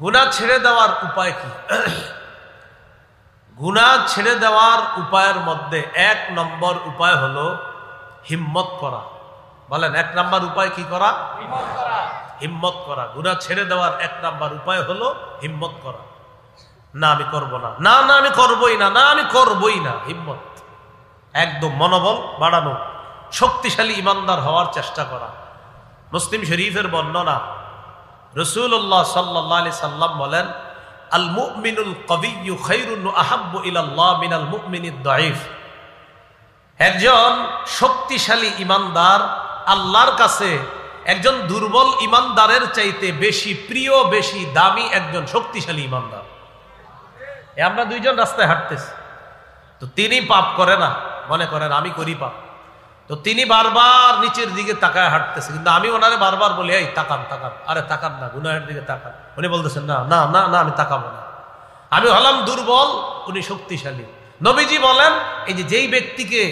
গুনাহ ছেড়ে দেওয়ার উপায় কি? গুনাহ ছেড়ে দেওয়ার উপায়ের মধ্যে ১ নম্বর উপায় হলো হিম্মত করা। বলেন ১ নম্বর উপায় কি করা? হিম্মত করা। গুনাহ ছেড়ে দেওয়ার ১ নম্বর উপায় হলো হিম্মত করা। না আমি করব না, না না আমি করবই না, না আমি করবই না। হিম্মত, একদম মনোবল বাড়ানো, শক্তিশালী ইমানদার হওয়ার চেষ্টা করা। মুসলিম শরীফের বর্ণনা, রাসূলুল্লাহ সাল্লাল্লাহু আলাইহি সাল্লাম বলেন, আল মুমিনুল কবিয়্যু খায়রুন ওয়া আহাব্বু ইলাল্লাহ মিনাল মুমিনিদ দাঈফ। একজন শক্তিশালী ইমানদার আল্লাহর কাছে একজন দুর্বল ইমানদারের চাইতে বেশি প্রিয়, বেশি দামি একজন শক্তিশালী ইমানদার। আমরা দুইজন রাস্তায় হাঁটতেছি, তো তিনি পাপ করে না, মনে করেন আমি করি পাপ, তো তিনি বারবার নিচের দিকে তাকায় হাঁটতেছে, কিন্তু আমি ওনারে বারবার বলি এই তাকান তাকান, আরে তাকান না, গুনাহের দিকে তাকান। উনি বলতেছেন না না না না আমি তাকাবো না। আমি হলাম দুর্বল, উনি শক্তিশালী। নবীজি বলেন এই যে যেই ব্যক্তিকে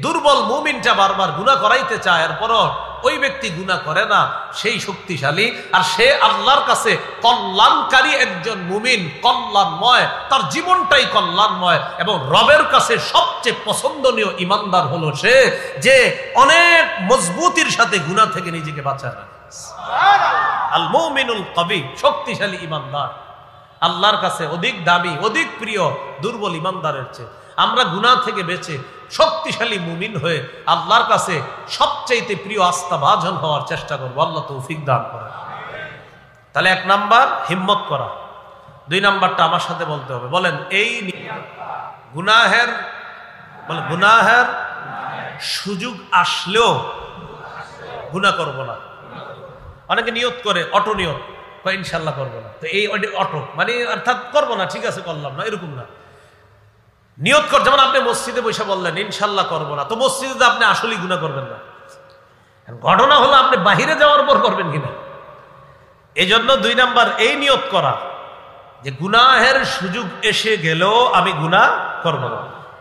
দুর্বল মুমিনটা বারবার গুনাহ করাইতে চায়, এরপরও ওই ব্যক্তি গুনাহ করে না, সেই শক্তিশালী, আর সে আল্লাহর কাছে কল্যাণকারী একজন মুমিন, কল্যাণময়, তার জীবনটাই কল্যাণময়। এবং রবের কাছে সবচেয়ে পছন্দনীয় ইমানদার হলো সে যে অনেক মজবুতির সাথে গুনাহ থেকে নিজেকে বাঁচায় রাখে। আল মুমিনুল কবি, শক্তিশালী ইমানদার আল্লাহর কাছে অধিক দামি, অধিক প্রিয় দুর্বল ইমানদারের চেয়ে। আমরা গুনাহ থেকে বেঁচে শক্তিশালী মুমিন হয়ে আল্লাহর কাছে সবচাইতে প্রিয় আস্থাভাজন হওয়ার চেষ্টা করবো। আল্লাহ তৌফিক দান করে। তাহলে ১ নাম্বার হিম্মত করা। ২ নাম্বারটা আমার সাথে বলতে হবে, বলেন এই গুনাহের, বলে গুনাহের সুযোগ আসলেও গুনাহ করব না। অনেকে নিয়ত করে, অটো নিয়ত, ইনশাল্লাহ করবো না, তো এই অটো মানে অর্থাৎ করবো না, ঠিক আছে করলাম না, এরকম না। নিয়ত কর, যেমন আপনি মসজিদে বসে বললেন ইনশাল্লাহ করবো না, তো মসজিদে আপনি আসলেই গুনাহ করবেন না। ঘটনা হলো আপনি বাহিরে যাওয়ার পর করবেন কিনা। এই জন্য ২ নাম্বার এই নিয়ত করা যে গুনাহের সুযোগ এসে গেলেও আমি গুনাহ করবো না।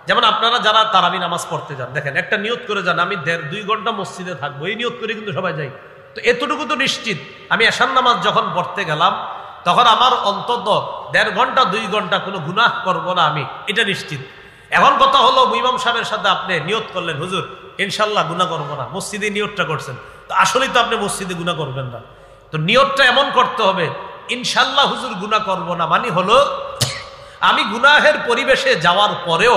যেমন আপনারা যারা তারাবি নামাজ পড়তে যান, দেখেন একটা নিয়ত করে যান আমি ১.৫-২ ঘন্টা মসজিদে থাকবো, এই নিয়ত করে কিন্তু সবাই যাই। তো এতটুকু তো নিশ্চিত আমি এশার নামাজ যখন পড়তে গেলাম তখন আমার অন্তত ১.৫ ঘন্টা ২ ঘন্টা কোনো গুনাহ করবো না, আমি এটা নিশ্চিত। এখন কথা হলো ইমাম সাহেবের সাথে আপনি নিয়ত করলেন হুজুর ইনশাল্লাহ গুনাহ করবো না, মসজিদে নিয়তটা করছেন, তো আসলেই তো আপনি মসজিদে গুনাহ করবেন না। তো নিয়তটা এমন করতে হবে ইনশাল্লাহ হুজুর গুনাহ করবো না, মানে হলো আমি গুনাহের পরিবেশে যাওয়ার পরেও,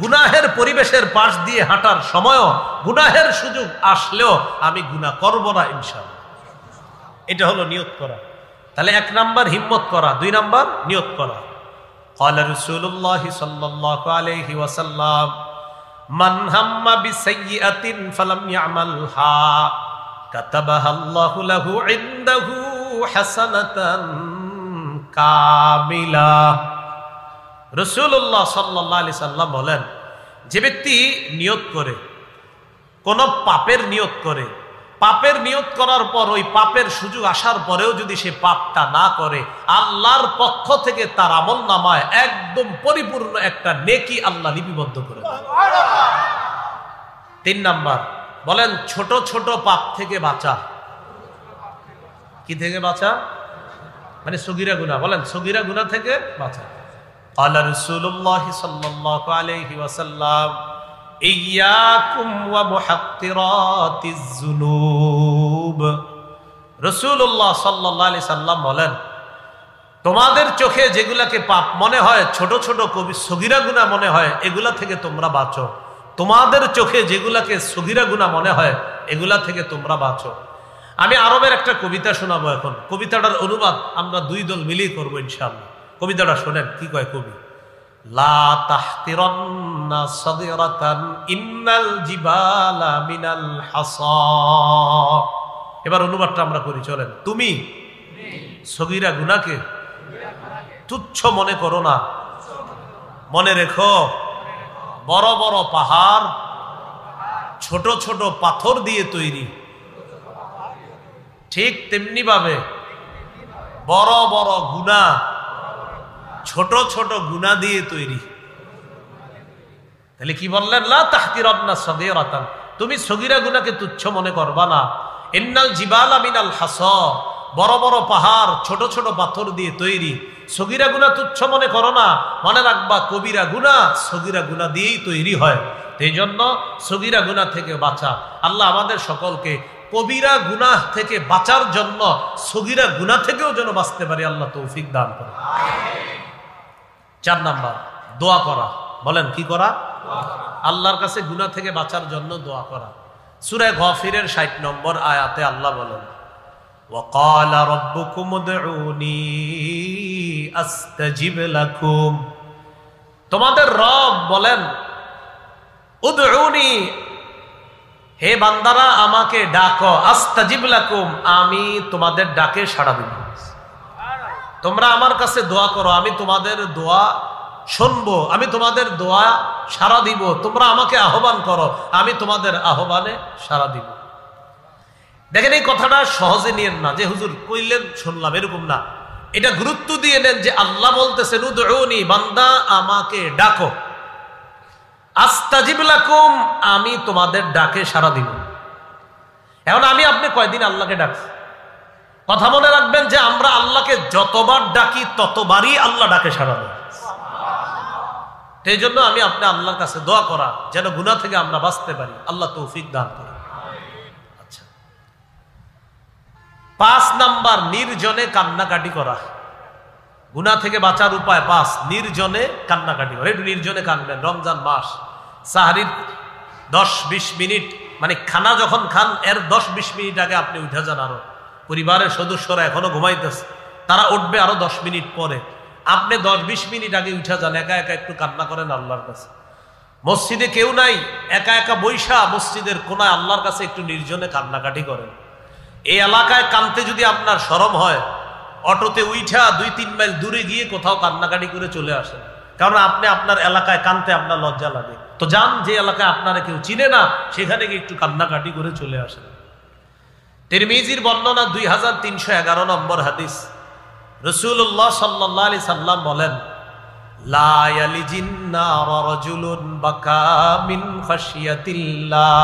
গুনাহের পরিবেশের পাশ দিয়ে হাঁটার সময়ও, গুনাহের সুযোগ আসলেও আমি গুনাহ করব না ইনশাআল্লাহ। এটা হলো নিয়ত করা। তাহলে ১ নাম্বার হিম্মত করা, ২ নাম্বার নিয়ত করা। قال رسول الله صلى الله عليه وسلم من هم بسيئة فلم يعملها كتبها الله له عنده حسنة كاملة। রাসূলুল্লাহ সাল্লাল্লাহু আলাইহি সাল্লাম বলেন, যে ব্যক্তি নিয়ত করে, কোন পাপের নিয়ত করে, পাপের নিয়ত করার পর ওই পাপের সুযোগ আসার পরেও যদি সে পাপটা না করে, আল্লাহর পক্ষ থেকে তার আমলনামায় একদম পরিপূর্ণ একটা নেকি আল্লাহ লিপিবদ্ধ করে দেন। ৩ নাম্বার বলেন ছোট ছোট পাপ থেকে বাঁচা। কি থেকে বাঁচা? মানে সগীরা গুনাহ, বলেন সগীরা গুনাহ থেকে বাঁচা। قال رسول الله صلى الله عليه وسلم إياكم ومحقرات الذنوب। রাসূলুল্লাহ সাল্লাল্লাহু আলাইহি সাল্লাম বলেন, তোমাদের চোখে যেগুলাকে পাপ মনে হয়, ছোট ছোট সগীরা গুনাহ মনে হয়, এগুলা থেকে তোমরা বাঁচো। তোমাদের চোখে যেগুলাকে সগীরা গুনাহ মনে হয়, এগুলা থেকে তোমরা বাঁচো। আমি আরবের একটা কবিতা শোনাবো এখন। কবিতাটার অনুবাদ আমরা ২ দল মিলিয়ে করবো ইনশাআল্লাহ। কবিতাটা শোনেন কি কয় কবি। লা তাহতিরান্না সাগীরাতান ইন্নাল জিবালা মিনাল হাসা। এবার অনুবাদটা আমরা করি, চলেন। তুমি সগীরা গুনাহকে তুচ্ছ মনে করো না, মনে রেখো বড় বড় পাহাড় ছোট ছোট পাথর দিয়ে তৈরি, ঠিক তেমনি ভাবে বড় বড় গুনাহ ছোট ছোট গুনাহ দিয়ে তৈরি। তাহলে কি বললেন? লা তাহতিরান্না সাগীরাতান, তুমি সগীরা গুনাহকে তুচ্ছ মনে করবা না। ইন্নাল জিবালা মিনাল হাসা, বড় বড় পাহাড় ছোট ছোট পাথর দিয়ে তৈরি। সগীরা গুনাহ তুচ্ছ মনে করো না, মনে রাখবা কবিরা গুনাহ সগীরা গুনাহ দিয়েই তৈরি হয়। এই জন্য সগীরা গুনাহ থেকে বাঁচা। আল্লাহ আমাদের সকলকে কবিরা গুনাহ থেকে বাঁচার জন্য সগীরা গুনাহ থেকেও যেন বাঁচতে পারি, আল্লাহ তৌফিক দান করে। 4 নাম্বার, দোয়া করা। বলেন কি করা? আল্লাহর কাছে গুনাহ থেকে বাঁচার জন্য দোয়া করা। সূরা গাফিরের 60 নম্বর আয়াতে আল্লাহ বলেন, وَقَالَ رَبُّكُمُ ادْعُونِي أَسْتَجِبْ لَكُمْ। তোমাদের রব বলেন, উদউনি, হে বান্দারা আমাকে ডাকো, আস্তাজিব লাকুম, আমি তোমাদের ডাকে সাড়া দিব। তোমরা আমার কাছে দোয়া করো, আমি তোমাদের দোয়া শুনবো, আমি তোমাদের দোয়া সাড়া দিব। তোমরা আমাকে আহ্বান করো, আমি তোমাদের আহ্বানে সাড়া দিব। দেখেন এই কথাটা সহজে নিয়েন না যে হুজুর কইলেন শুনলাম, এরকম না। এটা গুরুত্ব দিয়ে নেন যে আল্লাহ বলতেছেন উদউনি, বান্দা আমাকে ডাকো, আস্তাজিব লাকুম, আমি তোমাদের ডাকে সাড়া দিব। এখন আমি আপনি কয়দিন আল্লাহকে ডাকছি? কথা মনে রাখবেন যে আমরা আল্লাহকে যতবার ডাকি ততবারই আল্লাহ ডাকে সাড়া দেয়। এই জন্য আমি আপনি আল্লাহর কাছে দোয়া করা যেন গুনাহ থেকে আমরা বাঁচতে পারি, আল্লাহ তৌফিক দান করে। আচ্ছা, 5 নাম্বার, নির্জনে কান্নাকাটি করা। গুনাহ থেকে বাঁচার উপায় 5, নির্জনে কান্নাকাটি করা। একটু নির্জনে কাঁদবেন। রমজান মাস, সাহারির 10-20 মিনিট, মানে খানা যখন খান এর 10-20 মিনিট আগে আপনি উঠে যান। আরো পরিবারের সদস্যরা এখনো ঘুমাইতেছে, তারা উঠবে আরো 10 মিনিট পরে, আপনি 10-20 মিনিট আগে উঠে যান, একা একা একটু কান্না করেন আল্লাহর কাছে। মসজিদে কেউ নাই, একা একা বৈশা মসজিদের কোনায় আল্লাহর কাছে একটু নির্জনে কান্নাকাটি করেন। এই এলাকায় কানতে যদি আপনার শরম হয়, অটোতে উঠা 2-3 মাইল দূরে গিয়ে কোথাও কান্নাকাটি করে চলে আসেন, কারণ আপনি আপনার এলাকায় কানতে আপনার লজ্জা লাগে। তো যান যে এলাকায় আপনারা কেউ চিনে না, সেখানে গিয়ে একটু কান্নাকাটি করে চলে আসেন। তিরমিজির বর্ণনা 2311 নম্বর হাদিস, রাসূলুল্লাহ সাল্লাল্লাহু আলাইহি সাল্লাম বলেন, লা ইয়ালিজিন নার রাজুলুন বাকা মিন খাশিয়াতিল্লাহ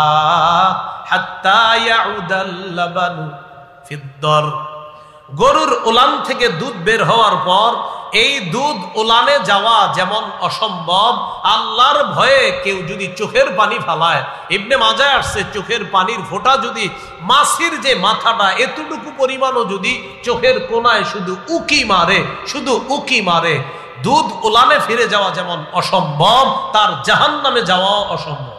হাত্তা ইয়াউদাল লাবানু ফিদ্দার। গরুর উলান থেকে দুধ বের হওয়ার পর এই দুধ উলানে যাওয়া যেমন অসম্ভব, আল্লাহর ভয়ে কেউ যদি চোখের পানি ফালায়, ইবনে মাজায় আসছে, চোখের পানির ফোঁটা যদি মাছির যে মাথাটা এতটুকু পরিমাণও যদি চোখের কোনায় শুধু উকি মারে, শুধু উকি মারে, দুধ উলানে ফিরে যাওয়া যেমন অসম্ভব, তার জাহান্নামে যাওয়াও অসম্ভব।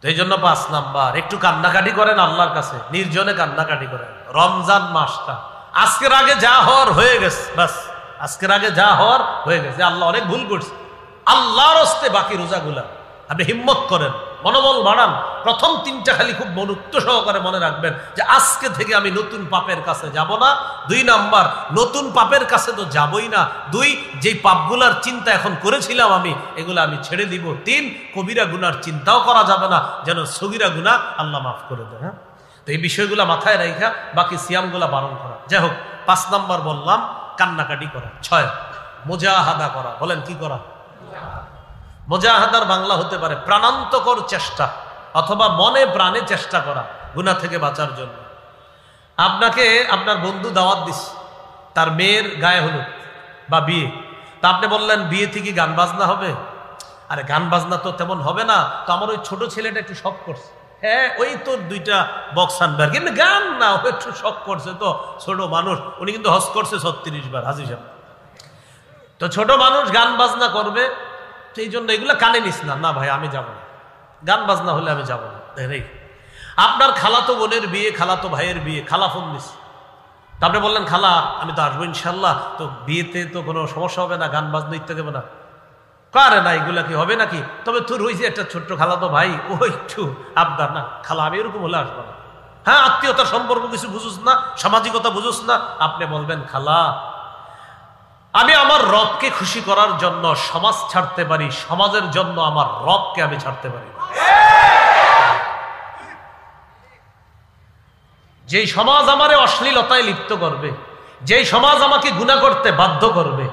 এই জন্য 5 নাম্বার, একটু কান্নাকাটি করেন আল্লাহর কাছে, নির্জনে কান্নাকাটি করেন। রমজান মাসটা আজকের আগে যা হওয়ার হয়ে গেছে, বাস আজকের আগে যা হওয়ার হয়ে গেছে। আল্লাহ অনেক ভুল করছে, আল্লাহর হস্তে বাকি রোজাগুলা আপনি হিম্মত করেন, মনোবল বাড়ান। প্রথম 3টা খালি খুব মনোত্ব সহকারে মনে রাখবেন যে আজকে থেকে আমি নতুন পাপের কাছে যাব না। 2 নাম্বার, নতুন পাপের কাছে তো যাবই না। 2, যেই পাপগুলার চিন্তা এখন করেছিলাম আমি, এগুলো আমি ছেড়ে দিব। 3, কবিরা গুনার চিন্তাও করা যাবে না, যেন সগীরা গুনাহ আল্লাহ মাফ করে দেয়। হ্যাঁ, তো এই বিষয়গুলো মাথায় রাখা বাকি সিয়ামগুলা পালন করা। যাই হোক, 5 নাম্বার বললাম কান্নাকাটি করা। 6, মুজাহাদা করা। বলেন কি করা? মুজাহাদার বাংলা হতে পারে প্রাণান্তকর চেষ্টা, অথবা মনে প্রাণে চেষ্টা করা গুনাহ থেকে বাঁচার জন্য। আপনাকে আপনার বন্ধু দাওয়াত দিস, তার মেয়ের গায়ে হলুদ বা বিয়ে, তা আপনি বললেন বিয়েতে কি গান বাজনা হবে? আরে গান বাজনা তো তেমন হবে না, তো আমার ওই ছোট ছেলেটা একটু শখ করছে। হ্যাঁ, ওই তোর 2টা বক্স আনবার, কিন্তু গান না, ও একটু শখ করছে। তো ছোট মানুষ, উনি কিন্তু হজ করছে 36 বার, হাজি সাহেব। তো ছোট মানুষ গান বাজনা করবে, সেই জন্য এগুলো কানে নিস না। না ভাই আমি যাব না, গান বাজনা হলে আমি যাব না। আপনার খালাতো বোনের বিয়ে, খালাতো ভাইয়ের বিয়ে, খালা ফোন দিস, তারপরে বললেন খালা আমি তো আসবো ইনশাল্লাহ, তো বিয়েতে তো কোনো সমস্যা হবে না, গান বাজনা ইত্যাদি হবে না। কারে না, এগুলা কি হবে নাকি? তবে তোর হয়েছে একটা ছোট্ট খালাতো ভাই, ও একটু আবদার, না খালা আমি এরকম হলে আসবো না। হ্যাঁ, আত্মীয়তার সম্পর্ক কিছু বুঝুস না, সামাজিকতা বুঝুস না, আপনি বলবেন খালা আমি আমার রবকে খুশি করার জন্য সমাজ ছাড়তে পারি, সমাজের জন্য আমার রবকে আমি ছাড়তে পারি। যেই সমাজ আমারে অশ্লীলতায় লিপ্ত করবে, যেই সমাজ আমাকে গুনাহ করতে বাধ্য করবে,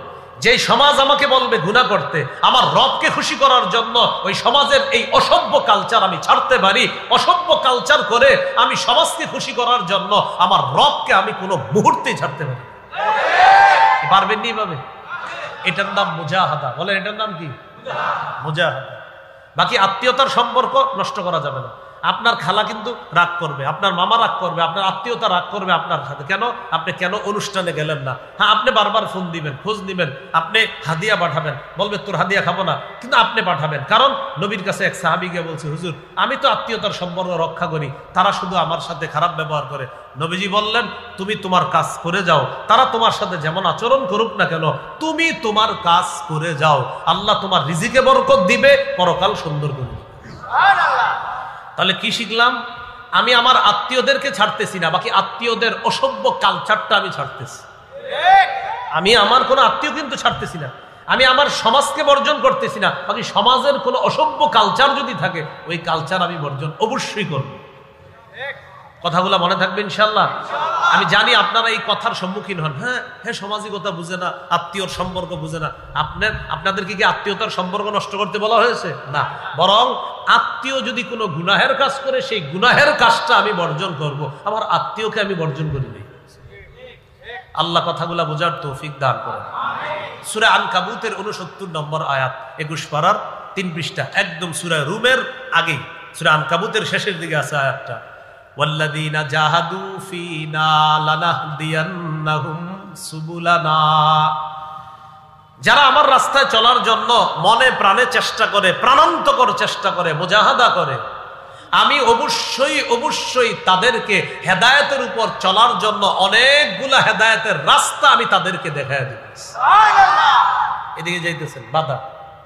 যে সমাজ আমাকে বলবে গুনাহ করতে, আমার রবকে খুশি করার জন্য ওই সমাজের এই অসভ্য কালচার আমি ছাড়তে পারি। অসভ্য কালচার করে আমি সমাজকে খুশি করার জন্য আমার রবকে আমি কোনো মুহূর্তে ছাড়তে পারি। পারবেন নি ভাবে? এটার নাম মুজাহাদা। বলেন এটার নাম কি? মুজাহাদা। বাকি আত্মীয়তার সম্পর্ক নষ্ট করা যাবে না। আপনার খালা কিন্তু রাগ করবে, আপনার মামা রাগ করবে, আপনার আত্মীয়তা রাগ করবে আপনার সাথে। কেন? আপনি কেন অনুষ্ঠানে গেলেন না? হ্যাঁ, আপনি বারবার ফোন দিবেন, খোঁজ নিবেন, আপনি হাদিয়া পাঠাবেন, বলবে তোর হাদিয়া খাবো না, কিন্তু আপনি পাঠাবেন। কারণ নবীর কাছে এক সাহাবী গিয়ে বলছে, হুজুর আমি তো আত্মীয়তার সম্পর্ক রক্ষা করি, তারা শুধু আমার সাথে খারাপ ব্যবহার করে। নবীজি বললেন, তুমি তোমার কাজ করে যাও, তারা তোমার সাথে যেমন আচরণ করুক না কেন, তুমি তোমার কাজ করে যাও, আল্লাহ তোমার রিজিকে বরকত দিবে, পরকাল সুন্দর করবে। তাহলে কি শিখলাম? আমি আমার আত্মীয়দেরকে ছাড়তেছি না, বাকি আত্মীয়দের অসভ্য কালচারটা আমি ছাড়তেছি। আমি আমার কোনো আত্মীয় কিন্তু ছাড়তেছি না, আমি আমার সমাজকে বর্জন করতেছি না, বাকি সমাজের কোনো অসভ্য কালচার যদি থাকে ওই কালচার আমি বর্জন অবশ্যই করব। কথাগুলো মনে থাকবে ইনশাল্লাহ। আমি জানি আপনারা এই কথার সম্মুখীন হন, হ্যাঁ হ্যাঁ সামাজিকতা বুঝে না, আত্মীয়র সম্পর্ক বুঝে না। আপনাদেরকে কি আত্মীয়তার সম্পর্ক নষ্ট করতে বলা হয়েছে? না, বরং আত্মীয় যদি কোনো গুনাহের কাজ করে সেই গুনাহের কাজটা আমি বর্জন করব, আমার আত্মীয়কে আমি বর্জন করি নাই। আল্লাহ কথাগুলা বোঝার তৌফিক দান করেন। সূরা আনকাবুতের 69 নম্বর আয়াত, 21 পারার 3 পৃষ্ঠা, একদম সূরা রুমের আগে, সূরা আনকাবুতের শেষের দিকে আছে আয়াতটা। ওয়াল্লাযীনা জাহাদু ফীনা লানাহদিয়ান্নাহুম সুবুলানা। যারা আমার রাস্তায় চলার জন্য মনে প্রাণে চেষ্টা করে, প্রাণান্তকর চেষ্টা করে, মুজাহাদা করে, আমি অবশ্যই তাদেরকে হেদায়েতের উপর চলার জন্য অনেকগুলা হেদায়েতের রাস্তা আমি তাদেরকে দেখায় দিব। সুবহানাল্লাহ। এদিকে যাইতেছেন, বাধা,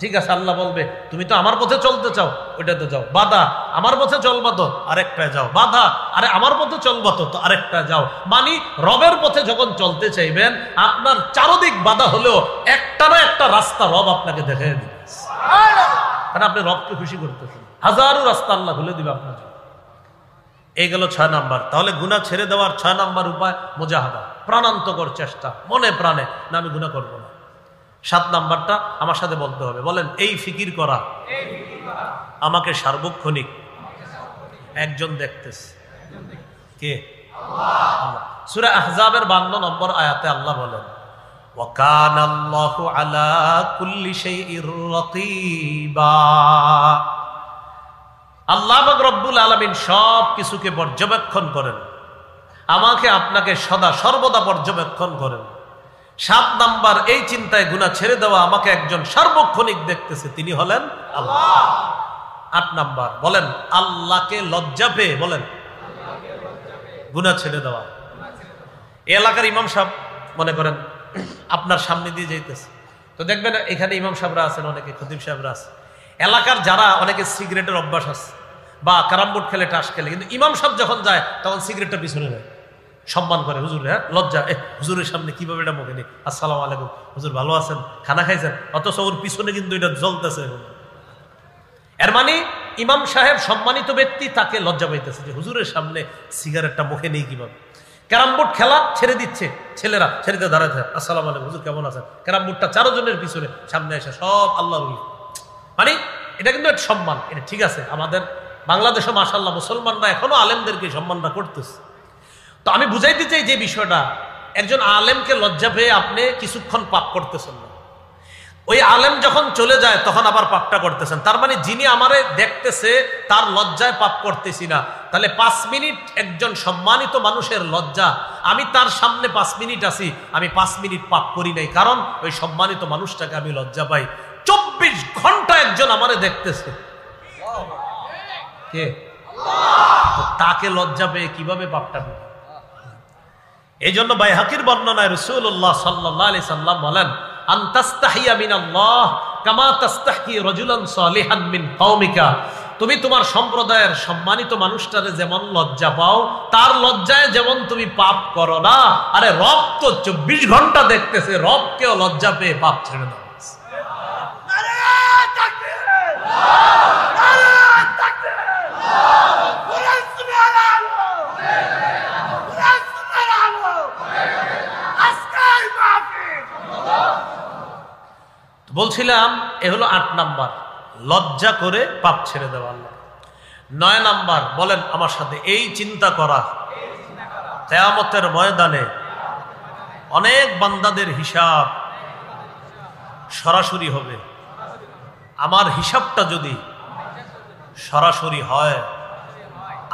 ঠিক আছে, আল্লাহ বলবে তুমি তো আমার পথে চলতে চাও, ওইটাতে যাও, বাধা, আমার পথে চলবা তো আরেকটা যাও, বাধা, আরে আমার পথে চলবা তো আরেকটা যাও। মানে রবের পথে যখন চলতে চাইবেন, আপনার চারদিক বাধা হলেও একটা না একটা রাস্তা রব আপনাকে দেখায় দিবে। কারণ আপনি রবকে খুশি করতেছেন, হাজারো রাস্তা আল্লাহ খুলে দিবে আপনার জন্য। এই গেল 6 নাম্বার। তাহলে গুনাহ ছেড়ে দেওয়ার 6 নাম্বার উপায় মুজাহাদা, প্রাণান্তকর চেষ্টা, মনে প্রাণে না আমি গুনাহ করবো না। 7 নাম্বারটা আমার সাথে বলতে হবে, বলেন এই ফিকির করা আমাকে সার্বক্ষণিক একজন দেখতেছে। কে? আল্লাহ। সূরা আহজাবের 52 নম্বর আয়াতে আল্লাহ বলেন, ওয়া কানাল্লাহু আলা কুল্লি শাইইর রাকিবা। আল্লাহ পাক রব্বুল আলামিন সব কিছুকে পর্যবেক্ষণ করেন, আমাকে আপনাকে সদা সর্বদা পর্যবেক্ষণ করেন। 7 নাম্বার, এই চিন্তায় গুনাহ ছেড়ে দেওয়া আমাকে একজন সার্বক্ষণিক দেখতেছে, তিনি হলেন আল্লাহ। 8 নাম্বার, বলেন আল্লাহকে লজ্জা পেয়ে, বলেন গুনাহ ছেড়ে দেওয়া। এই এলাকার ইমাম সাহেব মনে করেন আপনার সামনে দিয়ে যাইতেছে, তো দেখবেন এখানে ইমাম সাহেবরা আছেন, অনেকে খতিব সাহেবরা আছে, এলাকার যারা অনেকে সিগারেটের অভ্যাস আছে বা ক্যারাম বোর্ড খেলে, টাস খেলে, কিন্তু ইমাম সাহেব যখন যায় তখন সিগারেটটা পিছনে নেয়, সম্মান করে, হুজুর হ্যাঁ লজ্জা, হুজুরের সামনে কিভাবে এটা মুখে নেই, আসসালামু আলাইকুম হুজুর ভালো আছেন, খানা খাইছেন, অথচ ওর পিছনে কিন্তু এটা জ্বলতেছে। এর মানে ইমাম সাহেব সম্মানিত ব্যক্তি, তাকে লজ্জা পাইতেছে যে হুজুরের সামনে সিগারেটটা মুখে নেই কিভাবে। ক্যারাম বোর্ড খেলা ছেড়ে দিচ্ছে, ছেলেরা ছেড়ে দাঁড়াতে, আসসালামু আলাইকুম হুজুর কেমন আছেন, ক্যারাম বোর্ডটা 4 জনের পিছনে, সামনে এসে সব আল্লাহর ওলি। মানে এটা কিন্তু একটা সম্মান, এটা ঠিক আছে। আমাদের বাংলাদেশে মাশাআল্লাহ মুসলমানরা এখনো আলেমদেরকে সম্মানটা করতেছে। তো আমি বুঝাইতে চাই যে বিষয়টা, একজন আলেমকে লজ্জা পেয়ে আপনি কিছুক্ষণ পাপ করতেছেন না, ওই আলেম যখন চলে যায় তখন আবার পাপটা করতেছেন। তার মানে যিনি আমারে দেখতেছে তার লজ্জায় পাপ করতেছি না। তাহলে 5 মিনিট একজন সম্মানিত মানুষের লজ্জা, আমি তার সামনে 5 মিনিট আছি, আমি 5 মিনিট পাপ করি নাই, কারণ ওই সম্মানিত মানুষটাকে আমি লজ্জা পাই। 24 ঘন্টা একজন আমারে দেখতেছে, কে? আল্লাহ। তাকে লজ্জা পেয়ে কিভাবে পাপটা হবে? এই জন্য বাইহাকির বর্ণনায় রাসূলুল্লাহ সাল্লাল্লাহু আলাইহি সাল্লাম বলেন, আনতাস্তাহিয়া মিনাল্লাহ কামা তাস্তাহি রাজুলান সালিহান মিন কওমিকা। তুমি তোমার সম্প্রদায়ের সম্মানিত মানুষটারে যেমন লজ্জা পাও, তার লজ্জায় যেমন তুমি পাপ করো না। আরে রব তো 24 ঘন্টা দেখতেছে, রবকেও লজ্জা পেয়ে পাপ ছেড়ে দাও। বলছিলাম এ হলো 8 নাম্বার, লজ্জা করে পাপ ছেড়ে দেওয়া আল্লাহ। 9 নাম্বার, বলেন আমার সাথে, এই চিন্তা করা কিয়ামতের ময়দানে অনেক বান্দাদের হিসাব সরাসরি হবে। আমার হিসাবটা যদি সরাসরি হয়,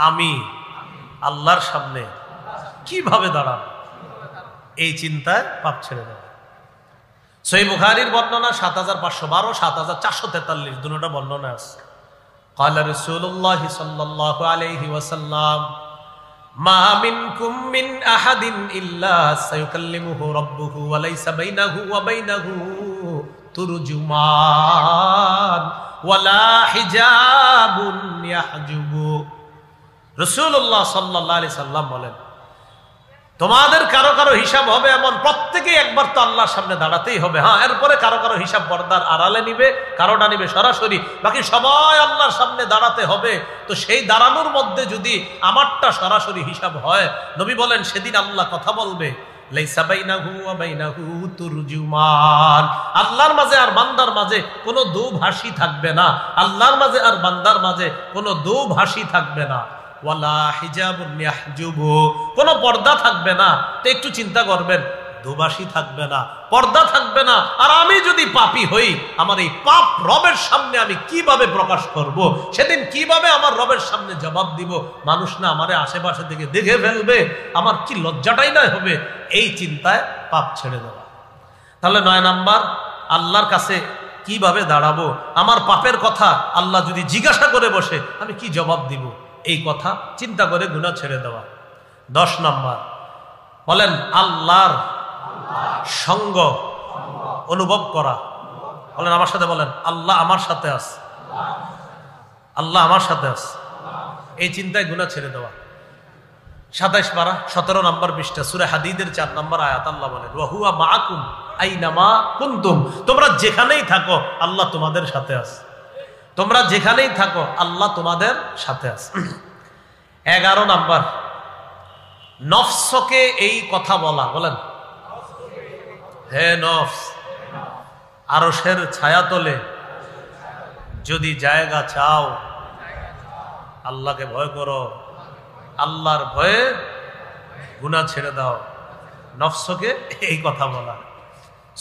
আমি আল্লাহর সামনে কিভাবে দাঁড়াব, এই চিন্তায় পাপ ছেড়ে দেব। সহিহ বুখারীর বর্ণনা 7512, 7443 দুটোটা বর্ণনা আছে। ক্বালা রাসূলুল্লাহ সাল্লাল্লাহু আলাইহি ওয়াসাল্লাম, মা মিনকুম মিন আহাদিন ইল্লা সায়ুকাল্লিমুহু রাব্বুহু ওয়া লাইসা বাইনাহু ওয়া বাইনাহু তুরজুমান ওয়ালা হিজাবুন ইয়াহজুবু। রাসূলুল্লাহ সাল্লাল্লাহু আলাইহি সাল্লাম বলেন, তোমাদের কারো কারো হিসাব হবে এমন, প্রত্যেকেই একবার তো আল্লাহর সামনে দাঁড়াতেই হবে। হ্যাঁ, এরপরে কারো কারো হিসাব পর্দার আড়ালে নিবে, কারোটা নিবে সরাসরি, বাকি সবাই আল্লাহর সামনে দাঁড়াতে হবে। তো সেই দাঁড়ানোর মধ্যে যদি আমারটা সরাসরি হিসাব হয়, নবী বলেন সেদিন আল্লাহ কথা বলবে, লাইসা বাইনাহু ওয়া বাইনাহু তুরজুমান। আল্লাহর মাঝে আর বান্দার মাঝে কোনো দোভাষী থাকবে না, আল্লাহর মাঝে আর বান্দার মাঝে কোনো দোভাষী থাকবে না। ওয়ালা হিজাবুন ইয়াহজুবু, কোনো পর্দা থাকবে না। তো একটু চিন্তা করবেন, দোভাষী থাকবে না, পর্দা থাকবে না। আর আমি যদি পাপী হই, আমার এই পাপ রবের সামনে আমি কিভাবে প্রকাশ করব? সেদিন কিভাবে আমার রবের সামনে জবাব দিব? মানুষ না আমারে আশেপাশে থেকে দেখে ফেলবে, আমার কি লজ্জাটাই না হবে। এই চিন্তায় পাপ ছেড়ে দেওয়া। তাহলে 9 নাম্বার, আল্লাহর কাছে কিভাবে দাঁড়াবো, আমার পাপের কথা আল্লাহ যদি জিজ্ঞাসা করে বসে, আমি কি জবাব দিব, এই কথা চিন্তা করে গুনাহ ছেড়ে দেওয়া। 10 নাম্বার, বলেন আল্লাহর সঙ্গ অনুভব করা। বলেন আমার সাথে, বলেন আল্লাহ আমার সাথে আছে, আল্লাহ আমার সাথে আছে, এই চিন্তায় গুনাহ ছেড়ে দেওয়া। 27 পারা 17 নম্বর পৃষ্ঠা, সূরা হাদীদের 4 নম্বর আয়াত, আল্লাহ বলেন, ওয়া হুয়া মাআকুম আইনামা কুনতুম। তোমরা যেখানেই থাকো আল্লাহ তোমাদের সাথে আছে, তোমরা যেখানেই থাকো আল্লাহ তোমাদের সাথে আছে। 11 নাম্বার, নফসকে এই কথা বলা। বলেন, হে নফস, আরশের ছায়াতলে যদি জায়গা চাও, আল্লাহকে ভয় করো, আল্লাহর ভয়ে গুনাহ ছেড়ে দাও। নফসকে এই কথা বলা।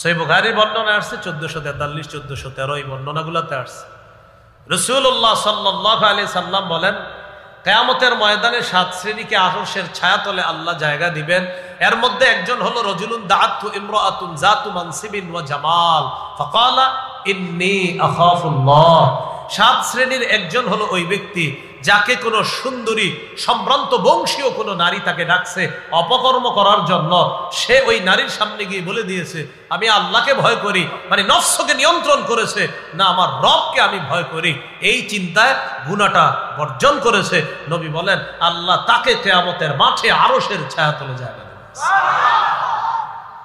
সহিহ বুখারীর বর্ণনা আসছে 1443, 1413, এই বর্ণনাগুলোতে আসছে। রাসূলুল্লাহ সাল্লাল্লাহু আলাইহি সাল্লাম বলেন, কিয়ামতের ময়দানে 7 শ্রেণীকে আরশের ছায়াতলে আল্লাহ জায়গা দিবেন। এর মধ্যে একজন হলো রজুলুন দাআতু ইমরাআতুন যাতু মানসিবিন ওয়া জামাল ফাকালা ইন্নী আখাফুল্লাহ। 7 শ্রেণীর একজন হলো ওই ব্যক্তি যাকে কোনো সুন্দরী সম্ভ্রান্ত বংশীয় কোনো নারী তাকে ডাকছে অপকর্ম করার জন্য। সে ওই নারীর সামনে গিয়ে বলে দিয়েছে, আমি আল্লাহকে ভয় করি, মানে নফসকে নিয়ন্ত্রণ করেছে, না আমার রবকে আমি ভয় করি। এই চিন্তায় গুনাহটা বর্জন করেছে। নবী বলেন আল্লাহ তাকে কিয়ামতের মাঠে আরশের ছায়াতলে যাবে।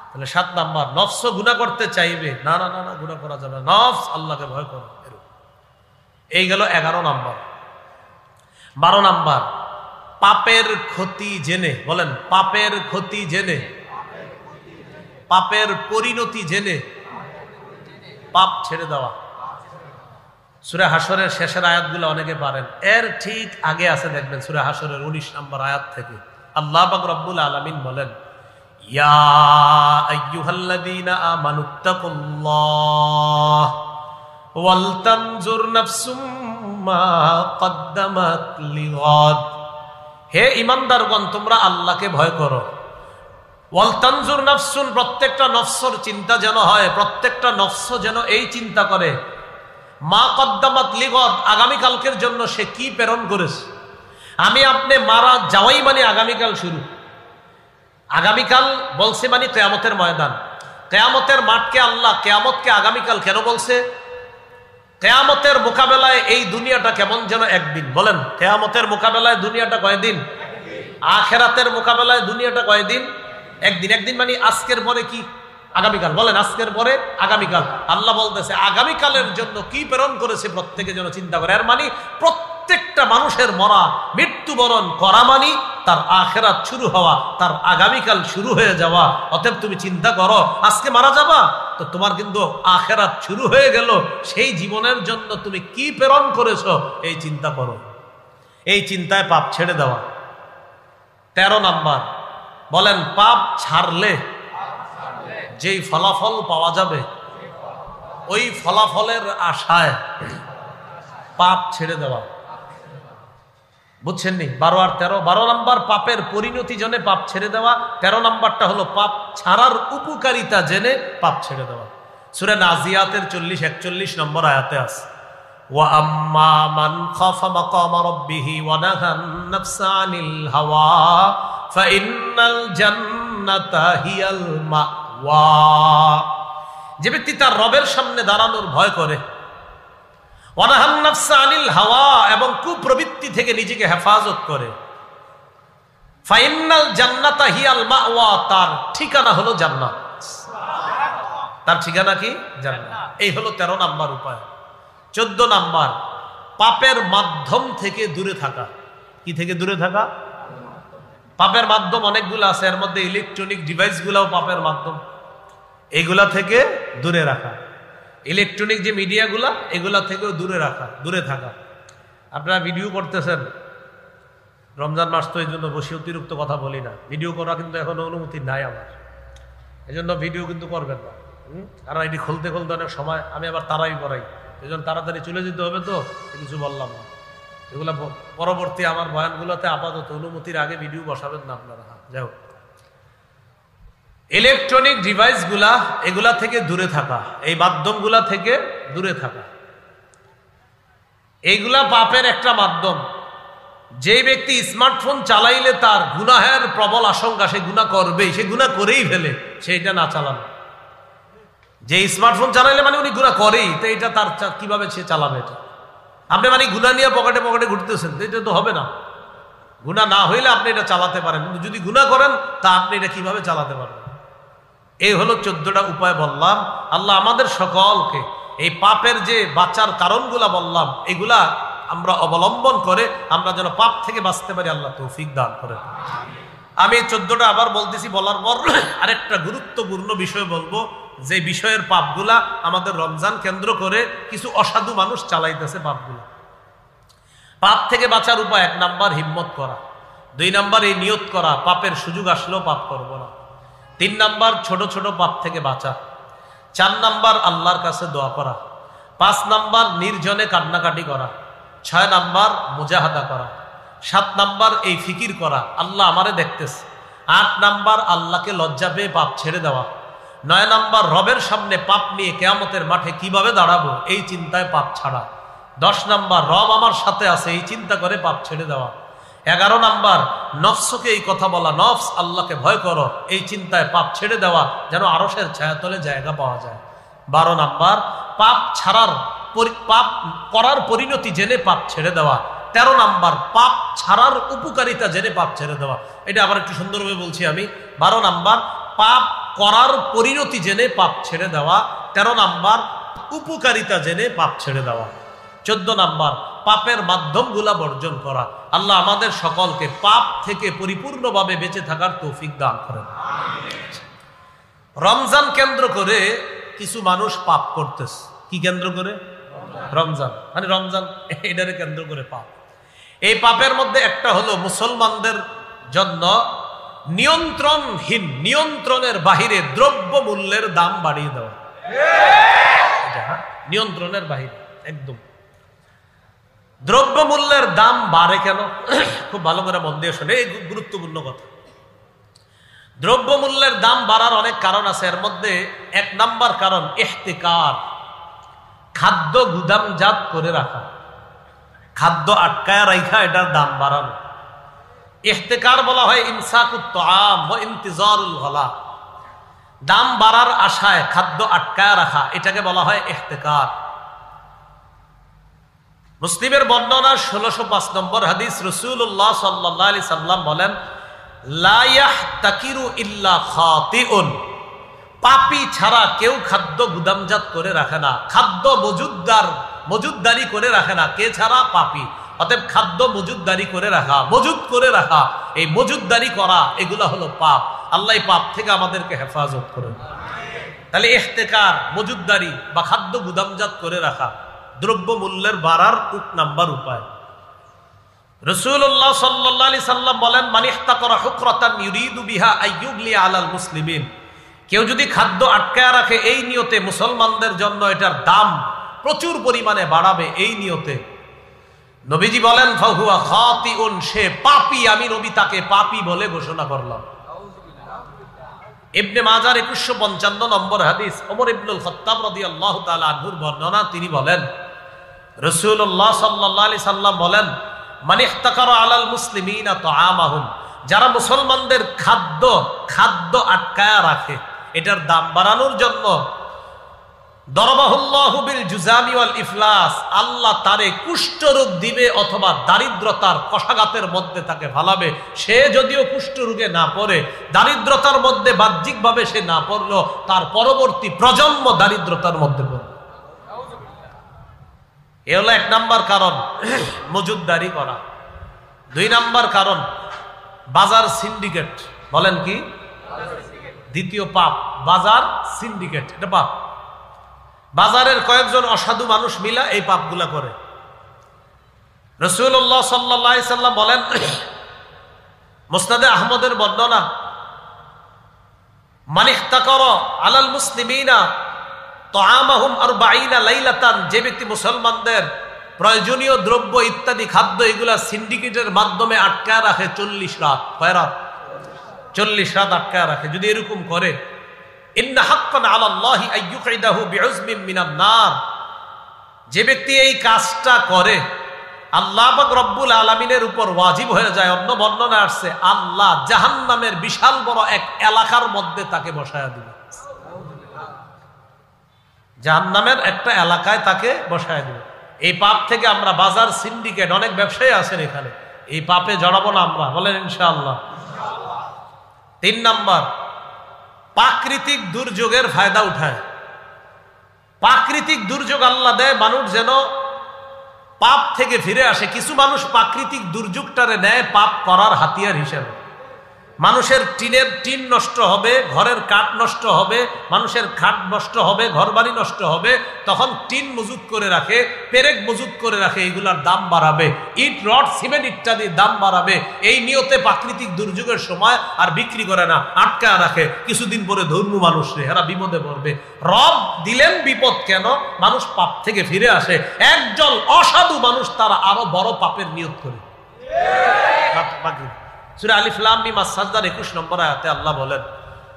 তাহলে 7 নাম্বার, নফস গুনাহ করতে চাইবে না, না না না, গুনাহ করা যাবে না, নফস আল্লাহকে ভয় করে। এই গেল 11 নাম্বার। 12 নাম্বার, পাপের ক্ষতি জেনে। বলেন, পাপের ক্ষতি জেনে, পাপের পরিণতি জেনে পাপ ছেড়ে দেওয়া। সূরা হাশরের শেষের আয়াতগুলো অনেকে পারেন, এর ঠিক আগে আছে, দেখবেন সূরা হাশরের 19 নম্বর আয়াত থেকে আল্লাহ পাক রব্বুল আলামিন বলেন, ইয়া আইয়ুহাল্লাযীনা আমানুত্তাকুল্লাহ ওয়াল তানজুর নাফসুম মা কদ্দামাত লিগাদ। হে ঈমানদারগণ, তোমরা আল্লাহকে ভয় করো। ওয়াল তানজুর নাফসুন, প্রত্যেকটা নফসের চিন্তা যেন হয়, প্রত্যেকটা নফস যেন এই চিন্তা করে, মা কদ্দামাত লিগাদ, আগামী কালকের জন্য সে কি প্রেরণ করেছে। আমি আপনি মারা যাওয়াই মানে আগামীকাল শুরু। আগামীকাল বলছে মানে কিয়ামতের ময়দান, কিয়ামতের মাঠকে আল্লাহ কিয়ামতকে আগামীকাল কেন বলছে? কিয়ামতের মোকাবেলায় এই দুনিয়াটা কেমন যেন একদিন। বলেন, কিয়ামতের মোকাবেলায় দুনিয়াটা কয়দিন? আখিরাতের মোকাবেলায় দুনিয়াটা কয়দিন? একদিন। একদিন মানে আজকের পরে কি? আগামীকাল। বলেন, আজকের পরে আগামীকাল। আল্লাহ বলতেছে আগামীকালের জন্য কি প্রেরণ করেছে প্রত্যেকে যেন চিন্তা করে। এর মানে প্রত্যেকটা মানুষের মরা, মৃত্যুবরণ করা মানি তার আখিরাত শুরু হওয়া, তার আগামীকাল শুরু হয়ে যাওয়া। অতএব তুমি চিন্তা করো, আজকে মারা যাবা তো তোমার কিন্তু আখিরাত শুরু হয়ে গেল। সেই জীবনের জন্য তুমি কি প্রেরণ করেছো এই চিন্তা করো। এই চিন্তায় পাপ ছেড়ে দেওয়া। 13 নাম্বার, বলেন পাপ ছাড়লে যেই ফলাফল পাওয়া যাবে ওই ফলাফলের আশায় পাপ ছেড়ে দেওয়া। বুঝছেন নি? 12 আর 13, 12 নাম্বার পাপের পরিণতি জেনে পাপ ছেড়ে দেওয়া, 13 নাম্বারটা হলো পাপ ছাড়ার উপকারিতা জেনে পাপ ছেড়ে দেওয়া। সূরা নাজিয়াতের 40-41 নম্বর আয়াতে আছে, ওয়া আম্মা মান খাফা মাকামা রাব্বিহি ওয়া নাহান নাফসা আনিল হাওয়া ফাইন্নাল জান্নাতা হিয়াল মাওয়া। যে ব্যক্তি তার রবের সামনে দাঁড়ানোর ভয় করে, ওয়া নাহান নাফসা আনিল হাওয়া, এবং কুপ্রবৃত্তি থেকে নিজেকে হেফাজত করে, ফাইন্নাল জান্নাতা হিয়াল মাওয়া, তার ঠিকানা হলো জান্নাত। তার ঠিকানা কি? জান্নাত। এই হলো 13 নাম্বার উপায়। 14 নাম্বার, পাপের মাধ্যম থেকে দূরে থাকা। কি থেকে দূরে থাকা? পাপের মাধ্যম অনেকগুলো আছে, এর মধ্যে ইলেকট্রনিক ডিভাইস গুলাও পাপের মাধ্যম। এগুলা থেকে দূরে রাখা, ইলেকট্রনিক যে মিডিয়াগুলা এগুলা থেকেও দূরে থাকা। আপনারা ভিডিও করতেছেন, রমজান মাস তো এই জন্য বসে অতিরিক্ত কথা বলি না। ভিডিও করা কিন্তু এখন অনুমতি নাই আমার, এই জন্য ভিডিও কিন্তু করবেন না। কারণ এটি খুলতে অনেক সময় আমি আবার তারাই করাই, এই জন্য তাড়াতাড়ি চলে যেতে হবে, তো কিছু বললাম না। এগুলা পরবর্তী আমার বয়ানগুলোতে আপাতত অনুমতির আগে ভিডিও বসাবেন না আপনারা। যাই হোক, ইলেকট্রনিক ডিভাইস গুলা এগুলা থেকে দূরে থাকা, এই মাধ্যমগুলা থেকে দূরে থাকা, এইগুলা পাপের একটা মাধ্যম। যে ব্যক্তি স্মার্টফোন চালাইলে তার গুনাহের প্রবল আশঙ্কা, সে গুনাহ করবেই, সে গুনাহ করেই ফেলে, সেইটা না চালানো। যে স্মার্টফোন চালাইলে মানে উনি গুনাহ করেই, তো এটা তার কিভাবে সে চালাবে? এটা আপনি মানে গুনাহ নিয়ে পকেটে ঘুরতেছেন, তো এটা তো হবে না। গুনাহ না হইলে আপনি এটা চালাতে পারেন, কিন্তু যদি গুনাহ করেন তা আপনি এটা কিভাবে চালাতে পারবেন? এই হলো 14টা উপায় বললাম। আল্লাহ আমাদের সকলকে এই পাপের যে বাঁচার কারণগুলা বললাম এগুলা আমরা অবলম্বন করে আমরা যেন পাপ থেকে বাঁচতে পারি, আল্লাহ তৌফিক দান করেন। আমি 14টা আবার বলতেছি, বলার পর আরেকটা গুরুত্বপূর্ণ বিষয় বলবো, যে বিষয়ের পাপগুলা আমাদের রমজান কেন্দ্র করে কিছু অসাধু মানুষ চালাইতেছে পাপগুলা। পাপ থেকে বাঁচার উপায়: 1 নাম্বার হিম্মত করা, 2 নাম্বার এই নিয়ত করা পাপের সুযোগ আসলেও পাপ করব না, 3 নাম্বার ছোট ছোট পাপ থেকে বাঁচা, 4 নাম্বার আল্লাহর কাছে দোয়া করা, 5 নাম্বার নির্জনে কান্নাকাটি করা, 6 নাম্বার মুজাহাদা করা, 7 নাম্বার এই ফিকির করা আল্লাহ আমারে দেখতেছে, 8 নাম্বার আল্লাহকে লজ্জা পেয়ে পাপ ছেড়ে দেওয়া, 9 নাম্বার রবের সামনে পাপ নিয়ে কিয়ামতের মাঠে কিভাবে দাঁড়াবো এই চিন্তায় পাপ ছাড়া, 10 নাম্বার রব আমার সাথে আছে এই চিন্তা করে পাপ ছেড়ে দেওয়া, 11 নাম্বার নফসকে এই কথা বলা, নফস আল্লাহকে ভয় করো এই চিন্তায় পাপ ছেড়ে দেওয়া, যেন আরশের ছায়াতলে জায়গা পাওয়া যায়, 12 নাম্বার পাপ করার পরিণতি জেনে পাপ ছেড়ে দেওয়া, 13 নাম্বার পাপ ছাড়ার উপকারিতা জেনে পাপ ছেড়ে দেওয়া। এটা আবার একটু সুন্দরভাবে বলছি আমি। 12 নাম্বার পাপ করার পরিণতি জেনে পাপ ছেড়ে দেওয়া, 13 নাম্বার উপকারিতা জেনে পাপ ছেড়ে দেওয়া, 14 নাম্বার পাপের মাধ্যমগুলা বর্জন করা। আল্লাহ আমাদের সকলকে পাপ থেকে পরিপূর্ণভাবে বেঁচে থাকার তৌফিক দান করেন। রমজান কেন্দ্র করে কিছু মানুষ পাপ করতেছে। কি কেন্দ্র করে? রমজান, মানে রমজান এটারে কেন্দ্র করে পাপ। এই পাপের মধ্যে একটা হলো মুসলমানদের জন্য নিয়ন্ত্রণের বাহিরে দ্রব্য মূল্যের দাম বাড়িয়ে দেওয়া। নিয়ন্ত্রণের বাহিরে একদম। দ্রব্য মূল্যের দাম বাড়ে কেন? খুব ভালো করে মন দিয়ে শোনে, এই গুরুত্বপূর্ণ কথা। দ্রব্য মূল্যের দাম বাড়ার অনেক কারণ আছে, এর মধ্যে 1 নাম্বার কারণ ইহতিকার, খাদ্য গুদামজাত করে রাখা, খাদ্য আটকায় রাখা, এটার দাম বাড়ানো। ইহতিকার বলা হয় ইমসাকুত তাআম ওয়া ইনতিজারুল গলা, দাম বাড়ার আশায় খাদ্য আটকায় রাখা, এটাকে বলা হয় ইহতিকার। মুসলিমের বর্ণনা 1605 নম্বর হাদিস, রাসূলুল্লাহ সাল্লাল্লাহু আলাইহি সাল্লাম বলেন, লা ইয়াহতাকিরু ইল্লা খাতিউন, পাপী ছাড়া কেউ খাদ্য গুদামজাত করে রাখে না, খাদ্য মজুদদারি করে রাখে না। কে ছাড়া? পাপী। অতএব খাদ্য মজুদদারি করে রাখা, মজুদ করে রাখা, এই মজুদদারি করা এগুলা হলো পাপ। আল্লাহ পাপ থেকে আমাদেরকে হেফাজত করেন। তাহলে ইহতেকার, মজুদদারি বা খাদ্য গুদামজাত করে রাখা দ্রব্য মূল্যের বাড়ার 1 নাম্বার উপায়। রাসূলুল্লাহ সাল্লাল্লাহু আলাইহি সাল্লাম বলেন, মান ইহতাকারা হুকরাতান ইউরিদু বিহা আইয়ুগলি আলাল মুসলিমিন, কেউ যদি খাদ্য আটকায় রাখে এই নিয়তে মুসলমানদের জন্য এটার দাম প্রচুর পরিমাণে বাড়াবে, এই নিয়তে, নবীজি বলেন ফাহুয়া খাতিউন, সে পাপী, আমি নবী তাকে পাপী বলে ঘোষণা করলাম। ইবনে মাজার 2155 নম্বর হাদিস, ওমর ইবনুল খাত্তাব রাদিয়াল্লাহু তাআলা আনহুর বর্ণনা, তিনি বলেন রাসূলুল্লাহ সাল্লাল্লাহু আলাইহি সাল্লাম বলেন, মান ইহতাকারা আলাল মুসলিমিনা তাআমাহুম, যারা মুসলমানদের খাদ্য আটকায়া রাখে এটার দাম বাড়ানোর জন্য, দরবাহুল্লাহু বিল জুজামি ওয়াল ইফলাস, আল্লাহ তারে কুষ্ঠরোগ দিবে অথবা দারিদ্রতার কষাঘাতের মধ্যে তাকে ফালাবে। সে যদিও কুষ্ঠরোগে না পড়ে, দারিদ্রতার মধ্যে বাহ্যিকভাবে সে না পড়লেও তার পরবর্তী প্রজন্ম দারিদ্রতার মধ্যে পড়বে। এ হলো 1 নাম্বার কারণ, মজুদদারি করা। 2 নাম্বার কারণ, বাজার সিন্ডিকেট। বলেন কি? দ্বিতীয় পাপ বাজার সিন্ডিকেট, এটা পাপ। বাজারের কয়েকজন অসাধু মানুষ মিলা এই পাপগুলা করে। রাসূলুল্লাহ সাল্লাল্লাহু আলাইহি সাল্লাম বলেন, মুসনাদে আহমদের বর্ণনা, মান ইহতাকারা আলাল মুসলিমিনা তাআমাহুম 40 লাইলাতান, যে ব্যক্তি মুসলমানদের প্রয়োজনীয় দ্রব্য ইত্যাদি খাদ্য এগুলা সিন্ডিকেটের মাধ্যমে আটকায় রাখে 40 রাত, কয় রাত? 40 রাত আটকায় রাখে। যদি এরকম করে, ইন্না হাক্কান আলাল্লাহি আইয়ুকইদাহু বিউজমিন মিনান নার, যে ব্যক্তি এই কাজটা করে আল্লাহ পাক রব্বুল আলামিনের উপর ওয়াজিব হয়ে যায়। অন্য বর্ণনা আসছে আল্লাহ জাহান্নামের বিশাল বড় এক এলাকার মধ্যে তাকে বসায়া দিবে, জাহান্নামের একটা এলাকায় তাকে বসায়া দিবে। এই পাপ থেকে আমরা, বাজার সিন্ডিকেট, অনেক ব্যবসায়ী আছেন এখানে, এই পাপে জড়াবো না আমরা, বলেন ইনশাআল্লাহ। 3 নাম্বার, প্রাকৃতিক দুর্যোগের ফায়দা উঠায়। প্রাকৃতিক দুর্যোগ আল্লাহ দেয় মানুষ যেন পাপ থেকে ফিরে আসে। কিছু মানুষ প্রাকৃতিক দুর্যোগটারে নেয় পাপ করার হাতিয়ার হিসেবে। মানুষের টিন নষ্ট হবে, ঘরের কাঠ নষ্ট হবে, মানুষের খাট নষ্ট হবে, ঘরবাড়ি নষ্ট হবে, তখন টিন মজুত করে রাখে, পেরেক মজুত করে রাখে, এগুলার দাম বাড়াবে, ইট রড সিমেন্ট ইত্যাদির দাম বাড়াবে। এই নিয়তে প্রাকৃতিক দুর্যোগের সময় আর বিক্রি করে না, আটকায় রাখে। কিছুদিন পরে ধর্ম মানুষ রে, এরা বিপদে পড়বে। রব দিলেন বিপদ কেন? মানুষ পাপ থেকে ফিরে আসে। একজন অসাধু মানুষ তারা আরো বড় পাপের নিয়ত করে। সূরা আলিফ লাম মিম আস-সাজদার 21 নম্বর আয়াতে আল্লাহ বলেন,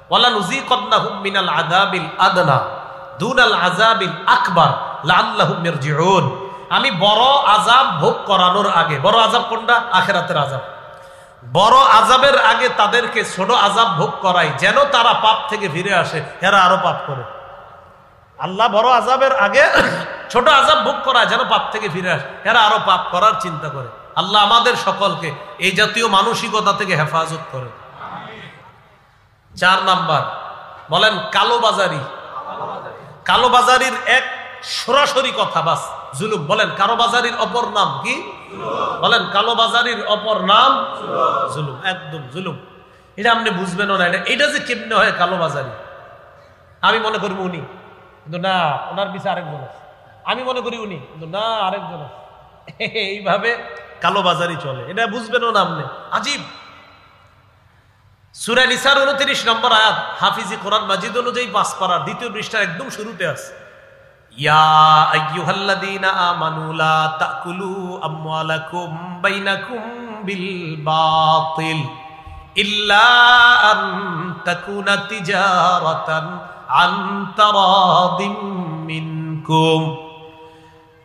ওয়ালা নুযীকান্নাহুম মিনাল আযাবিল আদনা দুনাল আযাবিল আকবার লাআল্লাহুম ইয়ারজিউন, আমি বড় আযাব ভোগ করানোর আগে, বড় আযাব কোনটা? আখিরাতের আযাব। বড় আযাবের আগে তাদেরকে ছোট আযাব ভোগ করাই, যেন তারা পাপ থেকে ফিরে আসে, এরা আরো পাপ করে। আল্লাহ বড় আযাবের আগে ছোট আযাব ভোগ করায়, যেন পাপ থেকে ফিরে আসে, এরা আরো পাপ করার চিন্তা করে। আল্লাহ আমাদের সকলকে এই জাতীয় মানসিকতা থেকে হেফাজত করে। 4 নাম্বার, বলেন কালোবাজারি। কালোবাজারির এক সরাসরি কথা, বাস জুলুম। বলেন কালোবাজারির অপর নাম কি? বলেন কালোবাজারির অপর নাম জুলুম, একদম জুলুম। এটা আপনি বুঝবেন না, এটা যে কেমনে হয় কালোবাজারি। আমি মনে করি উনি, কিন্তু না, ওনার পিছনে আরেকজন আছে। আমি মনে করি উনি, কিন্তু না, আরেকজন আছে। এইভাবে কালোবাজারি চলে, এটা বুঝবেন না আপনি। আজীব। সূরা নিসার 29 নম্বর আয়াত, হাফিজি কোরআন মাজিদ অনুযায়ী 5 পারার 2য় পৃষ্ঠার একদম শুরুতে আছে, ইয়া আইয়ুহাল্লাযীনা আমানু লা তাকুলু আমওয়ালাকুম বাইনাকুম বিল বাতিল ইল্লা আন তাকুনা তিজারাতান আন তারাদিম মিনকুম।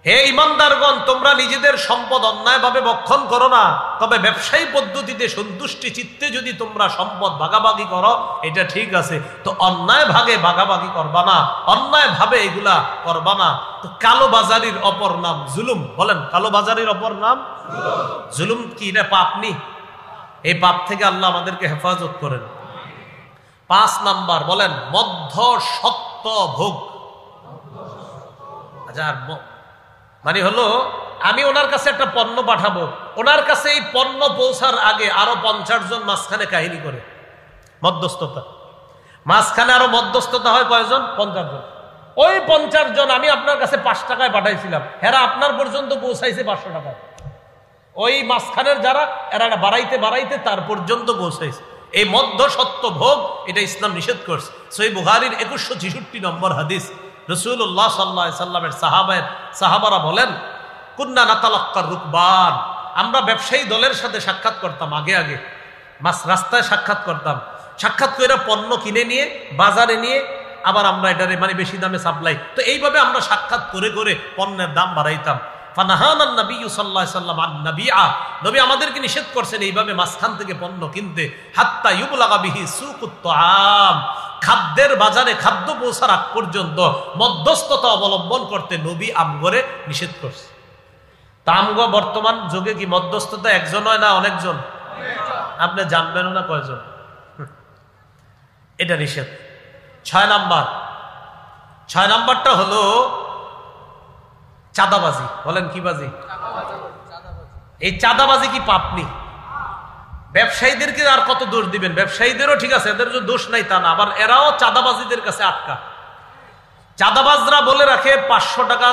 হে ঈমানদারগণ, তোমরা নিজেদের সম্পদ অন্যায়ভাবে ভক্ষণ করো না, তবে ব্যবসায়ী পদ্ধতিতে সন্তুষ্টি চিত্তে যদি তোমরা সম্পদ ভাগাভাগি করো এটা ঠিক আছে, তো অন্যায় ভাগে ভাগাভাগি করবা না, অন্যায় ভাবে এগুলা করবা না। তো কালোবাজারির অপর নাম জুলুম। বলেন কালোবাজারির অপর নাম জুলুম। কি এটা পাপ নি? এই পাপ থেকে আল্লাহ আমাদেরকে হেফাজত করেন। 5 নাম্বার, বলেন মধ্য সত্য ভোগ। আচ্ছা, মানে হলো আমি ওনার কাছে একটা পণ্য পাঠাবো, ওনার কাছে এই পণ্য পৌঁছার আগে আরো 50 জন মাঝখানে কাহিনী করে, মধ্যস্থতা, মাঝখানে আরো মধ্যস্থতা হয় কয়জন? 50 জন। ওই 50 জন আমি আপনার কাছে 5 টাকায় পাঠাইছিলাম, এরা আপনার পর্যন্ত পৌঁছাইছে 500 টাকায়। ওই মাঝখানের যারা, এরা বাড়াইতে বাড়াইতে তার পর্যন্ত পৌঁছাইছে। এই মধ্য সত্য ভোগ, এটা ইসলাম নিষেধ করছে। সহিহ বুখারীর 2166 নম্বর হাদিস, রাসূলুল্লাহ সাল্লাল্লাহু আলাইহি সাল্লামের সাহাবারা বলেন, কুন্না নাতালাক্কার রুকবান, আমরা ব্যবসায়ী দলের সাথে সাক্ষাৎ করতাম, আগে আগে রাস্তায় সাক্ষাৎ করতাম, সাক্ষাৎ করে পণ্য কিনে নিয়ে বাজারে নিয়ে আবার আমরা এটারে মানে বেশি দামে সাপ্লাই, তো এইভাবে আমরা সাক্ষাৎ করে করে পণ্যের দাম বাড়াইতাম। ফানাহানান নবী সাল্লাল্লাহু আলাইহি সাল্লাম আন নাবিআ, নবী আমাদেরকে নিষেধ করছেন এইভাবে মাঝখান থেকে পণ্য কিনতে। হাত্তা ইউবলাগা বিহি সুকুত তাআম, খাদ্যের বাজারে খাদ্য পৌঁছার আগ পর্যন্ত মধ্যস্থতা অবলম্বন করতে নবী আমগরে নিষেধ করছে। তা আমগো বর্তমান যুগে কি মধ্যস্থতা একজন হয় না অনেকজন? আপনি জানবেন না কয়জন? এটা নিষেধ। 6 নাম্বারটা হলো চাঁদাবাজি। বলেন কি বাজি? এই চাঁদাবাজি কি পাপ নেই? ব্যবসায়ীদেরকে আর কত দোষ দিবেন? ব্যবসায়ীদেরও ঠিক আছে, এদের দোষ নাই তা না, আবার এরাও চাঁদাবাজিদের কাছে আটকা। চাঁদাবাজরা বলে রাখে 500 টাকা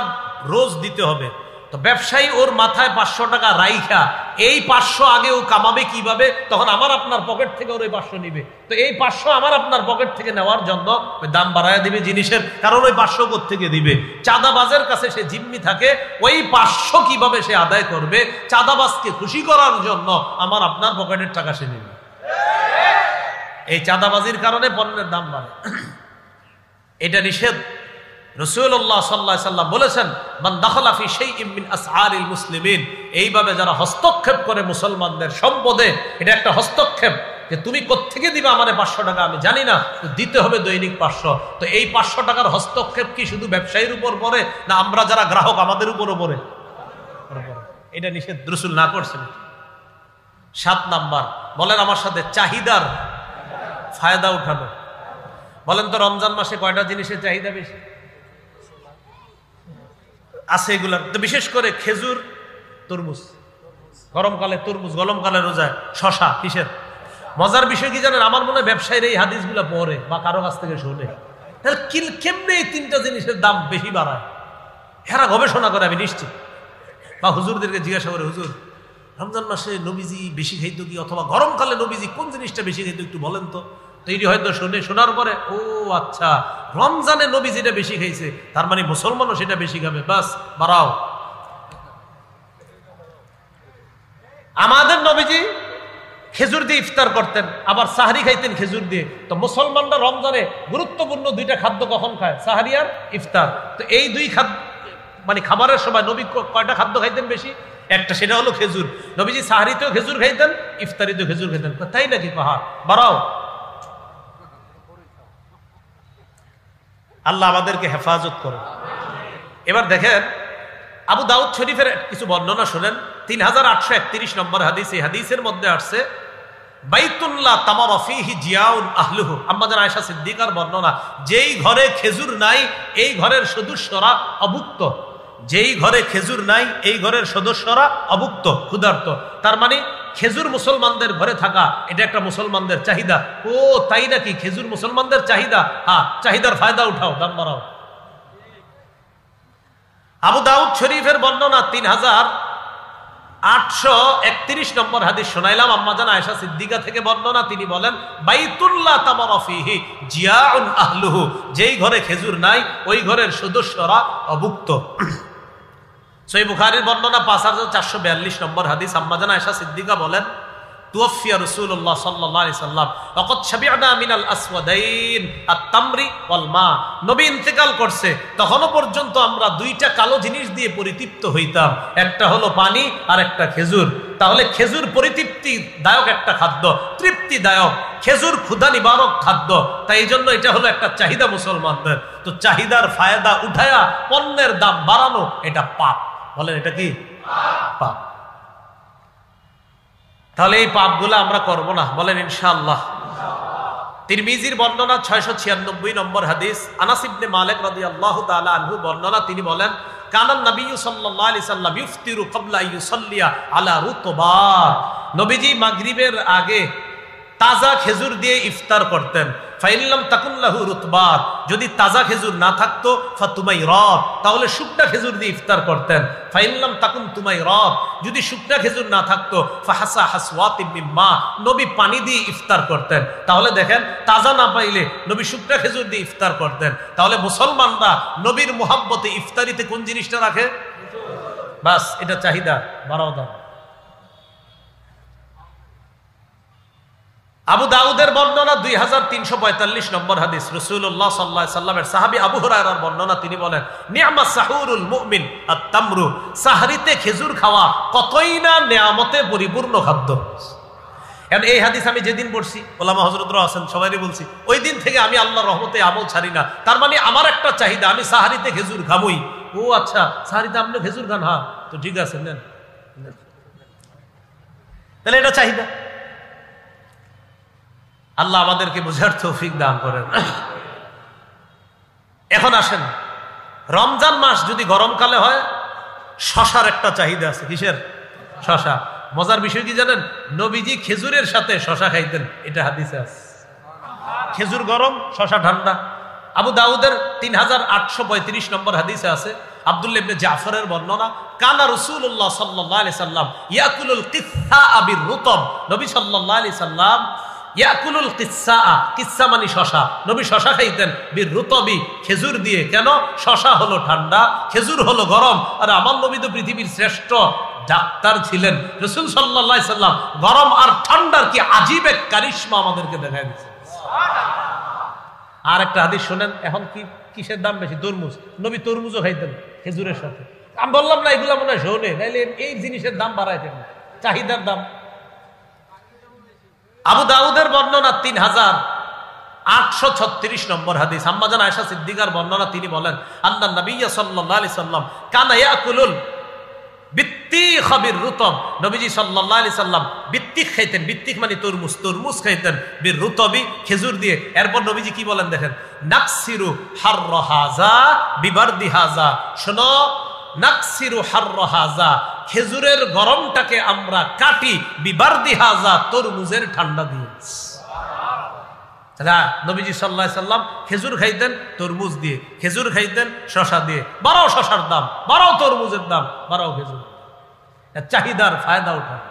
রোজ দিতে হবে, তো ব্যবসায়ী ওর মাথায় 500 টাকা রাইখা এই 500 আগে ও কামাবে কিভাবে, তখন আমার আপনার পকেট থেকে ওর ওই 500 নিবে। তো এই 500 আমার আপনার পকেট থেকে নেওয়ার জন্য দাম বাড়ায় দিবে জিনিসের, কারণ ওই 500 কোত্থেকে দিবে? চাঁদাবাজের কাছে সে জিম্মি থাকে, ওই 500 কিভাবে সে আদায় করবে, চাঁদাবাজকে খুশি করার জন্য আমার আপনার পকেটের টাকা সে নিবে। এই চাঁদাবাজির কারণে পণ্যের দাম বাড়ে, এটা নিষেধ। রাসূলুল্লাহ সাল্লাল্লাহু আলাইহি সাল্লাম বলেছেন, মান দাখালা ফি শাইইন মিন আসআরিল মুসলিমিন, এইভাবে যারা হস্তক্ষেপ করে মুসলমানদের সম্পদে, এটা একটা হস্তক্ষেপ যে তুমি কোত্থেকে দিবা আমারে 500 টাকা আমি জানি না, দিতে হবে দৈনিক 500। তো এই 500 টাকার হস্তক্ষেপ কি শুধু ব্যবসায়ীর উপর পড়ে, না আমরা যারা গ্রাহক আমাদের উপরও পড়ে? এটা নিষেধ, রাসূল না করছেন। 7 নাম্বার, বলেন আমার সাথে, চাহিদার ফায়দা উঠানো। বলেন তো রমজান মাসে কয়টা জিনিসের চাহিদা বেশি আছে? এগুলা তো বিশেষ করে খেজুর, তরমুজ, গরমকালে তরমুজ, গরমকালে রোজায় শশা। কিসের মজার বিষয় কি জানেন? আমার মনে হয় ব্যবসায়ীরা এই হাদিসগুলা পড়ে বা কারো কাছ থেকে শোনে, তাহলে কেমনে এই 3টা জিনিসের দাম বেশি বাড়ায়, এরা গবেষণা করে আমি নিশ্চিত। বা হুজুরদেরকে জিজ্ঞাসা করে, হুজুর রমজান মাসে নবীজি বেশি খাইতো কি, অথবা গরমকালে নবীজি কোন জিনিসটা বেশি খাইতো একটু বলেন তো। তৈরি হয়তো শোনার পরে, ও আচ্ছা, রমজানে নবী যেটা বেশি খাইছে তার মানে মুসলমানও সেটা বেশি খাবে, বাস বাড়াও। আমাদের নবীজি খেজুর দিয়ে ইফতার করতেন, আবার সাহারি খাইতেন খেজুর দিয়ে। তো মুসলমানরা রমজানে গুরুত্বপূর্ণ 2টা খাদ্য কখন খায়? সাহারি আর ইফতার। তো এই 2 খাদ্য মানে খাবারের সময় নবী কয়টা খাদ্য খাইতেন বেশি? একটা, সেটা হলো খেজুর। নবীজি সাহারিতেও খেজুর খাইতেন, ইফতারিতেও খেজুর খাইতেন। তাই নাকি? বাড়াও। আল্লাহ আমাদেরকে হেফাজত করে। এবার দেখেন, আবু দাউদ শরীফের কিছু বর্ণনা শুনেন। 3831 নম্বর হাদিস, এই হাদিসের মধ্যে আসছে, বাইতুল্লাহ তামারা ফীহি জিয়াউন আহলুহু, আম্মা জান আয়েশা সিদ্দিকার বর্ণনা, যেই ঘরে খেজুর নাই এই ঘরের সদস্যরা অভুক্ত। যেই ঘরে খেজুর নাই এই ঘরের সদস্যরা অভুক্ত, ক্ষুধার্ত। তার মানে খেজুর মুসলমানদের ঘরে থাকা এটা একটা মুসলমানদের চাহিদা। ও তাই নাকি? খেজুর মুসলমানদের চাহিদা? হ্যাঁ, চাহিদার ফায়দা উঠাও, দাম বাড়াও। আবু দাউদ শরীফের বর্ণনা 3831 নম্বর হাদিস শোনাইলাম, আম্মা জান আয়েশা সিদ্দিকা থেকে বর্ণনা। তিনি বলেন, বাইতুল্লাহ তামারা ফীহি জিয়াউন আহলুহু, যেই ঘরে খেজুর নাই ওই ঘরের সদস্যরা অভুক্ত। সহিহ বুখারীর বর্ণনা 5442 নম্বর হাদিস, আম্মা জান আয়েশা সিদ্দিকা বলেন, তুওফিয়া রাসূলুল্লাহ সাল্লাল্লাহু আলাইহি সাল্লাম ওয়াকাদ শাবি'না মিনাল আসওয়াদাইন আত-তামরি ওয়াল মা, নবী ইন্তেকাল করছে, তখনও পর্যন্ত আমরা 2টা কালো জিনিস দিয়ে পরিতৃপ্ত হইতাম, একটা হলো পানি আর একটা খেজুর। তাহলে খেজুর পরিতৃপ্তিদায়ক একটা খাদ্য, তৃপ্তিদায়ক। খেজুর ক্ষুধা নিবারক খাদ্য, তাই এই জন্য এটা হলো একটা চাহিদা মুসলমানদের। তো চাহিদার ফায়দা উঠায়া পণ্যের দাম বাড়ানো এটা পাপ। বলেন এটা কি পাপ? তাহলে এই পাপগুলো আমরা করব না, বলেন ইনশাআল্লাহ। তিরমিজির বর্ণনা 696 নম্বর হাদিস, আনাস ইবনে মালিক রাদিয়াল্লাহু তাআলা আনহু বর্ণনা। তিনি বলেন, কানান নবী সাল্লাল্লাহু আলাইহি সাল্লাম ইফতিরু ক্বাবলা আন ইউসাল্লিয়া আলা রুতবাত, নবীজি মাগরিবের আগে তাজা খেজুর দিয়ে ইফতার করতেন। ফাইল্লাম তাকুন লাহু রুতবাত, যদি তাজা খেজুর না থাকতো ফাতুমাইরাত, তাহলে শুকনা খেজুর দিয়ে ইফতার করতেন। ফাইল্লাম তাকুন তুমাইরাত, যদি শুকনা খেজুর না থাকতো ফাহাসা হাসওয়াতিম মিম্মা, নবী পানি দিয়ে ইফতার করতেন। তাহলে দেখেন তাজা না পাইলে নবী শুকনা খেজুর দিয়ে ইফতার করতেন। তাহলে মুসলমানরা নবীর মুহাব্বতে ইফতারিতে কোন জিনিসটা রাখে? বাস, এটা চাহিদা বাড়াও দাও। আবু দাউদের বর্ণনা 2345 নম্বর হাদিস, রাসূলুল্লাহ সাল্লাল্লাহু আলাইহি সাল্লামের সাহাবী আবু হুরায়রার বর্ণনা, তিনি বলেন নি'মাস সাহুরুল মুমিন আত-তামরু, সাহরিতে খেজুর খাওয়া কতই না নিয়ামতে পরিপূর্ণ খাদ্য। এখন এই হাদিস আমি যেদিন পড়ছি, ওলামা হযরতরা আছেন সবাইকে বলছি, ওই দিন থেকে আমি আল্লাহর রহমতে আমল ছাড়ি না। তার মানে আমার একটা চাহিদা, আমি সাহরিতে খেজুর খাবই। ও আচ্ছা, সাহরিতে আপনি খেজুর খান? হ্যাঁ, তো ঠিক আছে, নেন। তাহলে এটা চাহিদা। আল্লাহ আমাদেরকে বুঝার তৌফিক দান করেন। এখন আসেন, রমজান মাস যদি গরমকালে হয়, শশার একটা চাহিদা আছে। কিসের? শশা। মজার বিষয় কি জানেন? নবীজি খেজুরের সাথে শশা খাইতেন, এটা হাদিসে আছে। খেজুর গরম, শশা ঠান্ডা। আবু দাউদের 3835 নম্বর হাদিসে আছে, আব্দুল্লাহ ইবনে জাফরের বর্ণনা, কানা রাসূলুল্লাহ সাল্লাল্লাহু আলাইহি সাল্লাম ইয়াকুলুল কিসসা বির রুতব, নবী সাল্লাল্লাহু আলাইহি সাল্লাম ইয়াকুলুল কিসসা, কিসসা মানে শশা, নবী শশা খাইতেন বির রুতবি, খেজুর দিয়ে। কেন? শশা হলো ঠান্ডা, খেজুর হলো গরম। আর আমার নবী তো পৃথিবীর শ্রেষ্ঠ ডাক্তার ছিলেন। রাসূল সাল্লাল্লাহু আলাইহি সাল্লাম গরম আর ঠান্ডার কি আজীব এক কারিশমা আমাদেরকে দেখায় দিয়েছে। আর একটা হাদিস শুনেন, এখন কি কিসের দাম বেশি? তরমুজ। নবী তরমুজও খাইতেন খেজুরের সাথে। আমি বললাম না এগুলা মনে হয় শোনে, নাইলে এই জিনিসের দাম বাড়াইতেন, চাহিদার দাম। আবু দাউদের বর্ণনা 3836 নম্বর হাদিস, আম্মা জান আয়েশা সিদ্দিকার বর্ণনা, তিনি বলেন আন্না নবী সাল্লাল্লাহু আলাইহি সাল্লাম কানা ইয়াকুলুল বিত্তিখ বির রুতব, নবীজি সাল্লাল্লাহু আলাইহি সাল্লাম বিত্তিখ খাইতেন। বিত্তিখ মানে তরমুজ, তরমুজ খাইতেন বির রুতবি, খেজুর দিয়ে। এরপর নবীজি কি বলেন দেখেন, নাকসিরু হাররা হাযা বিবারদি হাযা, শোনো, নাকসিরু হাররা হাযা, খেজুরের গরমটাকে আমরা কাটি, বিবারদি হাযা, তরমুজের ঠান্ডা দিয়ে। নবীজি সাল্লাল্লাহু আলাইহি সাল্লাম খেজুর খাইতেন তরমুজ দিয়ে, খেজুর খাইতেন শশা দিয়ে। বাড়াও শশার দাম, বাড়াও তরমুজের দাম, বাড়াও খেজুর, চাহিদার ফায়দা উঠান।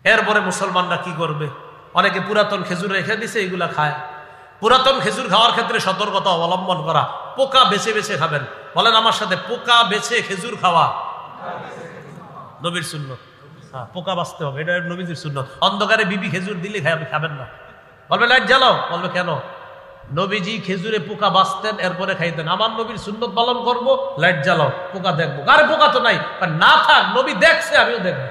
এরপরে মুসলমানরা কি করবে? অনেকে পুরাতন খেজুর রেখে দিছে, এগুলা খায়। পুরাতন খেজুর খাওয়ার ক্ষেত্রে সতর্কতা অবলম্বন করা, পোকা বেছে বেছে খাবেন। বলেন আমার সাথে, পোকা বেছে খেজুর খাওয়া নবীর সুন্নত। হ্যাঁ, পোকা বাঁচতে হবে, এটা নবীজির সুন্নত। অন্ধকারে বিবি খেজুর দিলে খাবেন না। বলবে লাইট জ্বালাও, বলবে কেন? নবীজি খেজুরে পোকা বাঁচতেন, এরপরে খাইতেন। আমার নবীর সুন্নত পালন করবো, লাইট জ্বালাও, পোকা দেখবো। আরে পোকা তো নাই, না থাক, নবী দেখছে, আমিও দেখবো।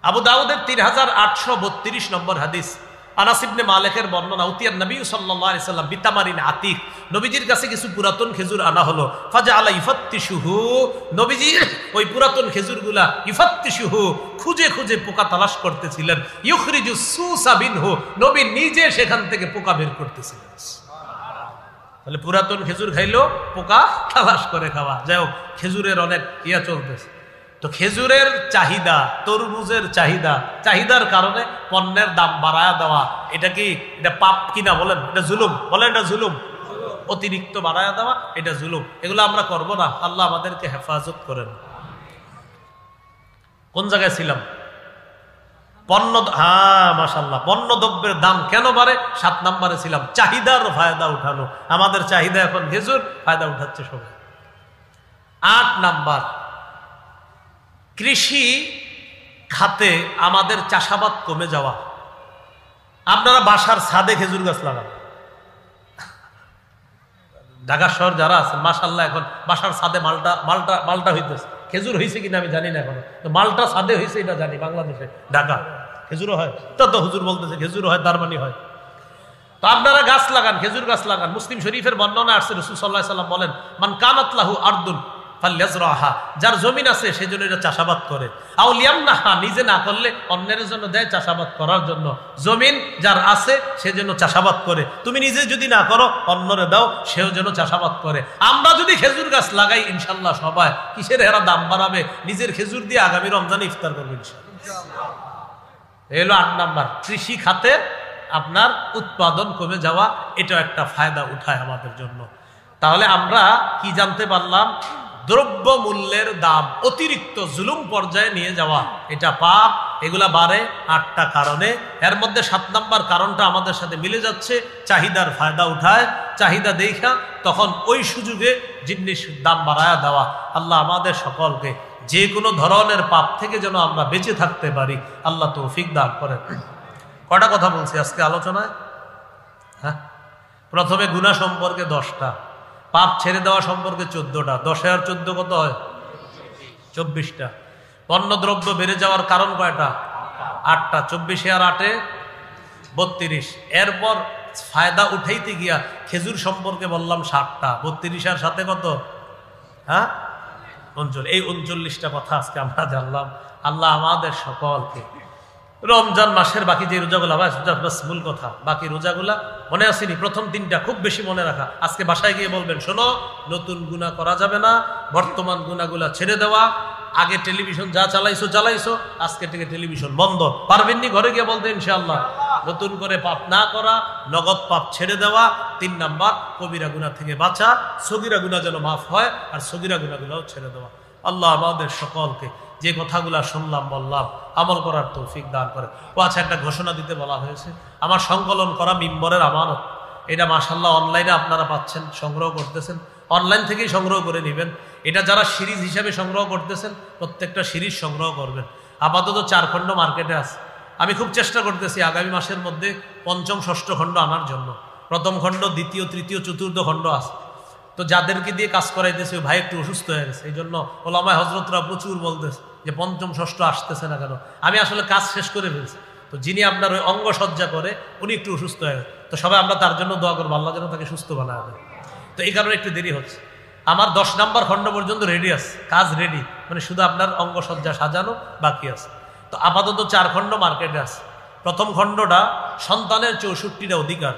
আবু দাউদের 3832 নম্বর হাদিস, আনাস ইবনে মালিকের বর্ণনা, উতিয়ান নবী সাল্লাল্লাহু আলাইহি সাল্লাম বিতামারিন আতিক, নবীজির কাছে কিছু পুরাতন খেজুর আনা হলো। ফাজআলা ইফাত্তিশুহু, নবীজি ওই পুরাতন খেজুরগুলা ইফাত্তিশুহু, খুঁজে খুঁজে পোকা তালাশ করতেছিলেন। ইউখরিজু সুসা বিনহু, নবী নিজে সেখান থেকে পোকা বের করতেছিলেন। তাহলে পুরাতন খেজুর খাইলো, পোকা তালাশ করে খাওয়া। যাই হোক, খেজুরের অনেক ইয়া চলতেছে। তো খেজুরের চাহিদা, তরমুজের চাহিদা, চাহিদার কারণে পণ্যের দাম বাড়ায়া দেওয়া, এটা কি, এটা পাপ কিনা বলেন? এটা জুলুম, বলেন এটা জুলুম। অতিরিক্ত বাড়ায়া দেওয়া এটা জুলুম, এগুলো আমরা করব না। আল্লাহ আমাদেরকে হেফাজত করেন। কোন জায়গায় ছিলাম? পণ্য, হ্যাঁ মাশাআল্লাহ, পণ্য দ্রব্যের দাম কেন বাড়ে? 7 নম্বরে ছিলাম, চাহিদার ফায়দা উঠানো। আমাদের চাহিদা এখন খেজুর, ফায়দা উঠাচ্ছে সবাই। 8 নাম্বার, কৃষি খাতে আমাদের চাষাবাদ কমে যাওয়া। আপনারা বাসার ছাদে খেজুর গাছ লাগান। ঢাকা শহর যারা আছেন, মাশাআল্লাহ, এখন বাসার ছাদে মালটা হইতেছে। খেজুর হয়েছে কিনা আমি জানি না এখনো, তো মালটা ছাদে হয়েছে এটা জানি। বাংলাদেশে ঢাকা খেজুরও হয়, তো হুজুর বলতেছে খেজুরও হয়, তার মানে হয়। তো আপনারা গাছ লাগান, খেজুর গাছ লাগান। মুসলিম শরীফের বর্ণনা আসছে, রাসূল সাল্লাল্লাহু আলাইহি সাল্লাম বলেন, মান কানাত লাহু আরদুন ফালইয়াজরাহা, যার জমিন আছে সেজন্য এটা চাষাবাদ করে। আও লিয়ামনাহা, নিজে না করলে অন্যের জন্য দেয় চাষাবাদ করার জন্য। জমিন যার আছে সেজন্য চাষাবাদ করে, তুমি নিজে যদি না করো অন্যরে দাও, সেও যেন চাষাবাদ করে। আমরা যদি খেজুর গাছ লাগাই ইনশাল্লাহ সবাই, কিসের এরা দাম বাড়াবে? নিজের খেজুর দিয়ে আগামী রমজানে ইফতার করবে ইনশাল্লাহ। এলো 8 নাম্বার, কৃষি খাতে আপনার উৎপাদন কমে যাওয়া, এটা একটা ফায়দা উঠায় আমাদের জন্য। তাহলে আমরা কি জানতে পারলাম? দ্রব্য মূল্যের দাম অতিরিক্ত জুলুম পর্যায়ে নিয়ে যাওয়া এটা পাপ। এগুলা বাড়ে 8টা কারণে। এর মধ্যে 7 নাম্বার কারণটা আমাদের সাথে মিলে যাচ্ছে, চাহিদার ফায়দা উঠায়, চাহিদা দেখা তখন ওই সুযোগে জিনিস দাম বাড়ায়া দেওয়া। আল্লাহ আমাদের সকলকে যে কোনো ধরনের পাপ থেকে যেন আমরা বেঁচে থাকতে পারি, আল্লাহ তৌফিক দান করেন। কটা কথা বলছি আজকে আলোচনায়? হ্যাঁ, প্রথমে গুনাহ সম্পর্কে 10টা, পাপ ছেড়ে দেওয়া সম্পর্কে 14টা। 10 আর 14 কত হয়? 24টা। পণ্যদ্রব্য বেড়ে যাওয়ার কারণ কয়টা? 8টা। 24 আর 8 32। এরপর ফায়দা উঠাইতে গিয়া খেজুর সম্পর্কে বললাম 7টা। 32 আর 7 কত? হ্যাঁ, 39। এই 39টা কথা আজকে আমরা জানলাম। আল্লাহ আমাদের সকলকে রমজান মাসের বাকি যে রোজাগুলা, মূল কথা, বাকি রোজাগুলা মনে আসেনি, প্রথম 3টা খুব বেশি মনে রাখা। আজকে বাসায় গিয়ে বলবেন, শোনো, নতুন গুনাহ করা যাবে না, বর্তমান গুনাহগুলা ছেড়ে দেওয়া। আগে টেলিভিশন যা চালাইছো, আজকে থেকে টেলিভিশন বন্ধ। পারবেননি ঘরে গিয়ে বলতে ইনশাআল্লাহ। নতুন করে পাপ না করা, নগদ পাপ ছেড়ে দেওয়া। 3 নাম্বার, কবিরা গুনাহ থেকে বাঁচা, সগীরা গুনাহ যেন মাফ হয়, আর সগীরা গুনাহগুলোও ছেড়ে দেওয়া। আল্লাহ আমাদের সকলকে যে কথাগুলা শুনলাম বললাম আমল করার তৌফিক দান করে। ও আচ্ছা, একটা ঘোষণা দিতে বলা হয়েছে, আমার সংকলন করা মিম্বরের আমানত, এটা মাশাআল্লাহ অনলাইনে আপনারা পাচ্ছেন, সংগ্রহ করতেছেন, অনলাইন থেকেই সংগ্রহ করে নেবেন। এটা যারা সিরিজ হিসাবে সংগ্রহ করতেছেন, প্রত্যেকটা সিরিজ সংগ্রহ করবেন। আপাতত 4 খণ্ড মার্কেটে আছে। আমি খুব চেষ্টা করতেছি আগামী মাসের মধ্যে 5ম 6ষ্ঠ খণ্ড আনার জন্য। 1ম খণ্ড, 2য়, 3য়, 4র্থ খণ্ড আছে। তো যাদেরকে দিয়ে কাজ করাইতেছে, ভাই একটু অসুস্থ হয়ে গেছে, এই জন্য ওলামায়ে হযরতরা প্রচুর বলতেছে যে 5ম 6ষ্ঠ আসতেছে না কেন। আমি আসলে কাজ শেষ করে ফেলছি, তো যিনি আপনার ওই অঙ্গসজ্জা করে উনি একটু অসুস্থ হয়ে গেছে, তো সবাই আমরা তার জন্য দোয়া করবো, আল্লাহ যেন তাকে সুস্থ বানায় দেয়। তো এই কারণে একটু দেরি হচ্ছে। আমার 10 নাম্বার খণ্ড পর্যন্ত রেডি আছে, কাজ রেডি, মানে শুধু আপনার অঙ্গসজ্জা সাজানো বাকি আছে। তো আপাতত 4 খণ্ড মার্কেটে আছে। 1ম খণ্ডটা সন্তানের 64টা অধিকার,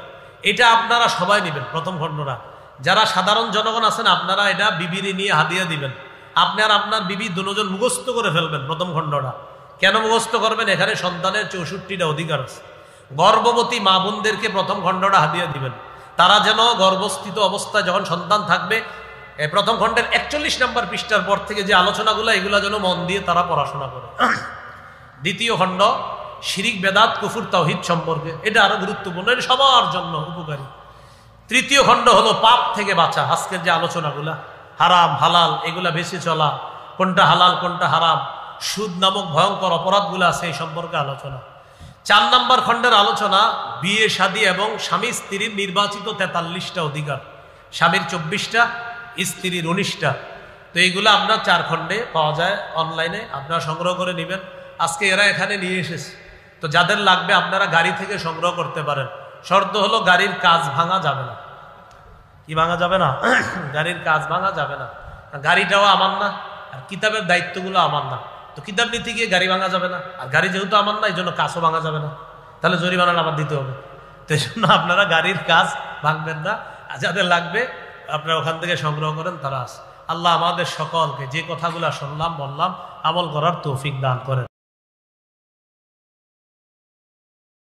এটা আপনারা সবাই নেবেন। 1ম খণ্ডটা যারা সাধারণ জনগণ আছেন, আপনারা এটা বিবিরে নিয়ে হাদিয়া দিবেন। আপনি আর আপনার বিবি দুজন মুখস্থ করে ফেলবেন 1ম খণ্ডটা। কেন মুখস্থ করবেন? এখানে সন্তানের 64টা অধিকার আছে। গর্ভবতী মা বোনদেরকে 1ম খণ্ডটা হাদিয়া দিবেন, তারা যেন গর্ভস্থিত অবস্থায় যখন সন্তান থাকবে, 1ম খণ্ডের 41 নম্বর পৃষ্ঠার পর থেকে যে আলোচনাগুলো, এগুলা যেন মন দিয়ে তারা পড়াশোনা করে। 2য় খণ্ড শিরিক, বেদাত, কুফর, তাওহীদ সম্পর্কে, এটা আরো গুরুত্বপূর্ণ, এটা সবার জন্য উপকারী। 3য় খণ্ড হলো পাপ থেকে বাঁচা। আজকের যে আলোচনাগুলা, হারাম হালাল এগুলা বেশি চলা, কোনটা হালাল কোনটা হারাম, সুদ নামক ভয়ঙ্কর অপরাধগুলো আছে, এই সম্পর্কে আলোচনা। 4 নম্বর খণ্ডের আলোচনা বিয়ে শাদী এবং স্বামী স্ত্রীর নির্বাচিত 43টা অধিকার, স্বামীর 24টা, স্ত্রীর 19টা। তো এইগুলো আপনার 4 খণ্ডে পাওয়া যায় অনলাইনে, আপনারা সংগ্রহ করে নেবেন। আজকে এরা এখানে নিয়ে এসেছে, তো যাদের লাগবে আপনারা গাড়ি থেকে সংগ্রহ করতে পারেন। শর্ত হলো গাড়ির কাজ ভাঙা যাবে না। কি ভাঙা যাবে না? গাড়ির কাজ ভাঙা যাবে না। গাড়িটাও আমার না, আর কিতাবের দায়িত্বগুলো আমার না, তো কিতাব নিতে গিয়ে গাড়ি ভাঙা যাবে না। আর গাড়ি যেহেতু আমার না, এই জন্য কাজও ভাঙা যাবে না, তাহলে জরিমানা আমার দিতে হবে। তো এই জন্য আপনারা গাড়ির কাজ ভাঙবেন না। আর যাদের লাগবে আপনারা ওখান থেকে সংগ্রহ করেন, তারা আছে। আল্লাহ আমাদের সকলকে যে কথাগুলো শুনলাম বললাম আমল করার তৌফিক দান করেন।